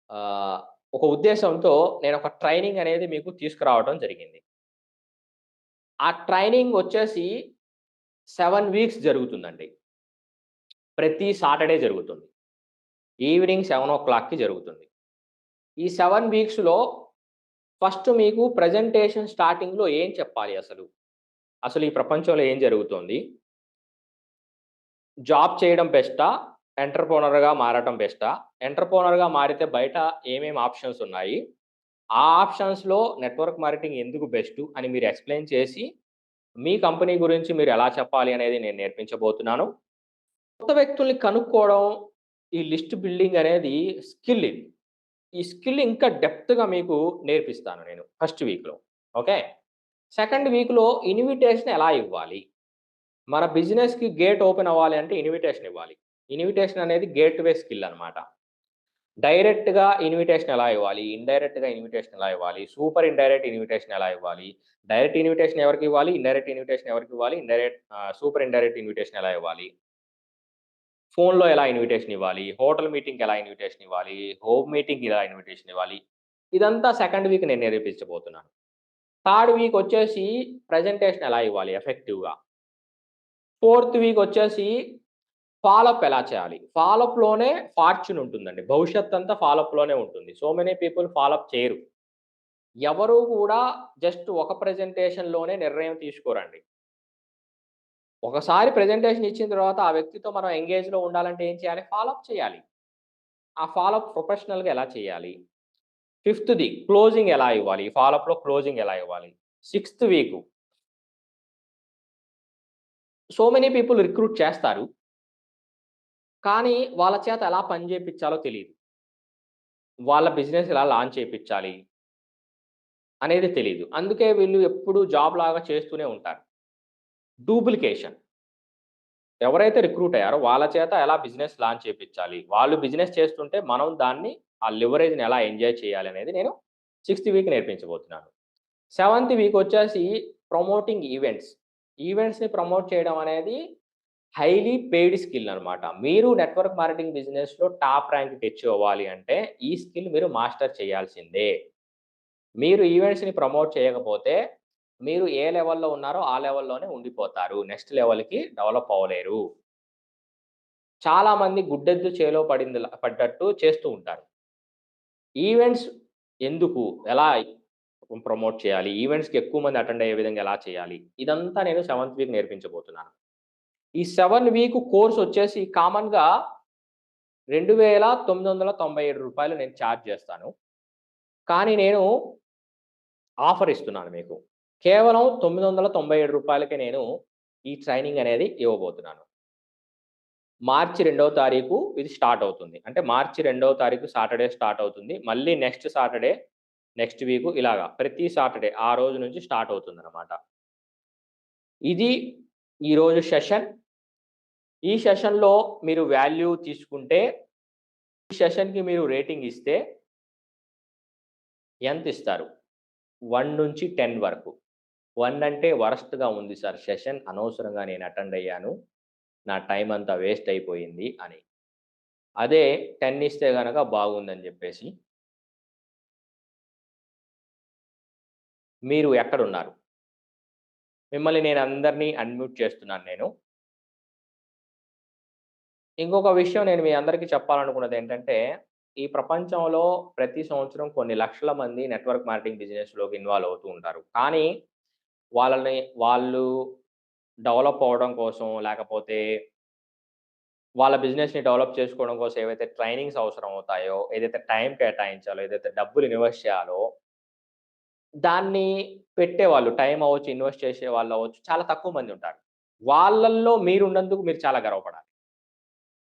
ఆహ్, ఒక ఉద్దేశంతో నేనొక ట్రైనింగ్ అనేది మీకు తీసుకురావడం జరిగింది. ఆ ట్రైనింగ్ వచ్చేసి 7 వీక్స్ జరుగుతుందండి. ప్రతి సాటర్‌డే జరుగుతుంది. ఈవినింగ్ 7:00కి జరుగుతుంది. ఈ 7 వీక్స్‌లో ఫస్ట్ మీకు ప్రెజెంటేషన్ స్టార్టింగ్‌లో ఏం చెప్పాలి అసలు? అసలు ఈ ప్రపంచంలో ఏం జరుగుతోంది? జాబ్ చేయడం బెస్టా? ఎంటర్‌ప్రెన్యూర్‌గా మారటం బెస్టా? ఎంటర్‌ప్రెన్యూర్‌గా మారితే బయట ఏమేమి ఆప్షన్స్ ఉన్నాయి? ఆ ఆప్షన్స్‌లో నెట్వర్క్ మార్కెటింగ్ ఎందుకు బెస్టు అని మీరు ఎక్స్‌ప్లెయిన్ చేసి, మీ కంపెనీ గురించి మీరు ఎలా చెప్పాలి అనేది నేను నేర్పించబోతున్నాను. కొత్త వ్యక్తుల్ని కనుక్కోవడం, ఈ లిస్ట్ బిల్డింగ్ అనేది స్కిల్ ఇది. ఈ స్కిల్ ఇంకా డెప్త్‌గా మీకు నేర్పిస్తాను నేను ఫస్ట్ వీక్‌లో. ఓకే. సెకండ్ వీక్‌లో ఇన్విటేషన్ ఎలా ఇవ్వాలి? మన బిజినెస్‌కి గేట్ ఓపెన్ అవ్వాలి అంటే ఇన్విటేషన్ ఇవ్వాలి. ఇన్విటేషన్ అనేది గేట్‌వే స్కిల్ అన్నమాట. డైరెక్ట్‌గా ఇన్విటేషన్ ఎలా ఇవ్వాలి? ఇండైరెక్ట్‌గా ఇన్విటేషన్ ఎలా ఇవ్వాలి? సూపర్ ఇండైరెక్ట్ ఇన్విటేషన్ ఎలా ఇవ్వాలి? డైరెక్ట్ ఇన్విటేషన్ ఎవరికివ్వాలి? ఇండైరెక్ట్ ఇన్విటేషన్ ఎవరికివ్వాలి? సూపర్ ఇండైరెక్ట్ ఇన్విటేషన్ ఎలా ఇవ్వాలి? ఫోన్‌లో ఎలా ఇన్విటేషన్ ఇవ్వాలి? హోటల్ మీటింగ్‌కి ఎలా ఇన్విటేషన్ ఇవ్వాలి? హోమ్ మీటింగ్‌కి ఎలా ఇన్విటేషన్ ఇవ్వాలి? ఇదంతా సెకండ్ వీక్ నేను నేర్పించబోతున్నాను. థర్డ్ వీక్ వచ్చేసి ప్రెజెంటేషన్ ఎలా ఇవ్వాలి ఎఫెక్టివ్‌గా? ఫోర్త్ వీక్ వచ్చేసి ఫాలోఅప్ ఎలా చేయాలి? ఫాలోఅప్‌లోనే ఫార్చ్యూన్ ఉంటుందండి. భవిష్యత్తంతా ఫాలోఅప్‌లోనే ఉంటుంది. సో మెనీ పీపుల్ ఫాలోఅప్ చేయరు. ఎవరు గూడా జస్ట్ ఒక ప్రెజెంటేషన్‌లోనే నిర్ణయం తీసుకోరండి. ఒకసారి ప్రెజెంటేషన్ ఇచ్చిన తర్వాత ఆ వ్యక్తితో మనం ఎంగేజ్‌లో ఉండాలంటే ఏం చేయాలి? ఫాలోఅప్ చేయాలి. ఆ ఫాలోఅప్ ప్రొఫెషనల్‌గా ఎలా చేయాలి? ఫిఫ్త్‌ది క్లోజింగ్ ఎలా ఇవ్వాలి? ఫాలోఅప్‌లో క్లోజింగ్ ఎలా ఇవ్వాలి? Sixth week so many people recruit చేస్తారు. కానీ వాళ్ళ చేత ఎలా పని చేపిచ్చాలో తెలీదు. వాళ్ళ బిజినెస్ ఎలా లాంచ్ చేపిచ్చాలి అనేది తెలీదు. అందుకే వీళ్ళు ఎప్పుడూ జాబ్ లాగా చేస్తూనే ఉంటారు. డూప్లికేషన్. ఎవరైతే రిక్రూట్ అయ్యారో వాళ్ళ చేత ఎలా బిజినెస్ లాంచ్ చేపిచ్చాలి. వాళ్ళు బిజినెస్ చేస్తుంటే మనం దాన్ని ఆ లివరేజ్‌ని ఎలా ఎంజాయ్ చేయాలి అనేది నేను సిక్స్త్ వీక్ నేర్పించబోతున్నాను. సెవెంత్ వీక్ వచ్చేసి ప్రమోటింగ్ ఈవెంట్స్. ఈవెంట్స్‌ని ప్రమోట్ చేయడం అనేది హైలీ పెయిడ్ స్కిల్ అన్నమాట. మీరు నెట్వర్క్ మార్కెటింగ్ బిజినెస్‌లో టాప్ ర్యాంక్ అచీవ్ అవ్వాలి అంటే ఈ స్కిల్ మీరు మాస్టర్ చేయాల్సిందే. మీరు ఈవెంట్స్‌ని ప్రమోట్ చేయకపోతే మీరు ఏ లెవెల్‌లో ఉన్నారో ఆ లెవెల్‌లోనే ఉండిపోతారు. నెక్స్ట్ లెవెల్‌కి డెవలప్ అవ్వలేరు. చాలామంది గుడ్డెద్దు చేలో పడ్డట్టు చేస్తూ ఉంటారు. ఈవెంట్స్ ఎందుకు? ఎలా ప్రమోట్ చేయాలి? ఈవెంట్స్‌కి ఎక్కువ మంది అటెండ్ అయ్యే విధంగా ఎలా చేయాలి? ఇదంతా నేను సెవెంత్ వీక్ నేర్పించబోతున్నాను. ఈ 7 వీక్ కోర్స్ వచ్చేసి కామన్‌గా రూ. 2,997 నేను చార్జ్ చేస్తాను. కానీ నేను ఆఫర్ ఇస్తున్నాను మీకు. కేవలం రూ. 997కే నేను ఈ ట్రైనింగ్ అనేది ఇవ్వబోతున్నాను. మార్చి 2వ తారీఖు ఇది స్టార్ట్ అవుతుంది. అంటే మార్చి 2వ తారీఖు సాటర్‌డే స్టార్ట్ అవుతుంది. మళ్ళీ నెక్స్ట్ సాటర్‌డే, నెక్స్ట్ వీకు ఇలాగా ప్రతి సాటర్‌డే ఆ రోజు నుంచి స్టార్ట్ అవుతుందనమాట. ఇది ఈరోజు సెషన్. ఈ సెషన్‌లో మీరు వాల్యూ తీసుకుంటే, ఈ సెషన్‌కి మీరు రేటింగ్ ఇస్తే ఎంతిస్తారు? 1-10 వరకు. 1 అంటే వరస్ట్‌గా ఉంది సార్ సెషన్ అనవసరంగా నేను అటెండ్ అయ్యాను. నా టైమ్ అంతా వేస్ట్ అయిపోయింది అని. అదే 10 ఇస్తే గనక బాగుందని జెప్పేసి. మీరు ఎక్కడున్నారు? మిమ్మల్ని నేను అందరిని అన్‌మ్యూట్ చేస్తున్నాను నేను. ఇంకొక విషయం నేను మీ అందరికీ చెప్పాలనుకున్నదేంటంటే, ఈ ప్రపంచంలో ప్రతి సంవత్సరం కొన్ని లక్షల మంది నెట్వర్క్ మార్కెటింగ్ బిజినెస్‌లోకి ఇన్వాల్వ్ అవుతూ ఉంటారు. కానీ వాళ్ళని వాళ్ళు డెవలప్ అవ్వడం కోసం లేకపోతే వాళ్ళ బిజినెస్‌ని డెవలప్ చేసుకోవడం కోసం ఏవైతే ట్రైనింగ్స్ అవసరం అవుతాయో, ఏదైతే టైం కేటాయించాలో, ఏదైతే డబ్బులు ఇన్వెస్ట్ చేయాలో, దాన్ని పెట్టేవాళ్ళు టైం అవ్వచ్చు, ఇన్వెస్ట్ చేసేవాళ్ళవ్వచ్చు చాలా తక్కువ మంది ఉంటారు. వాళ్ళల్లో మీరున్నందుకు మీరు చాలా గర్వపడాలి.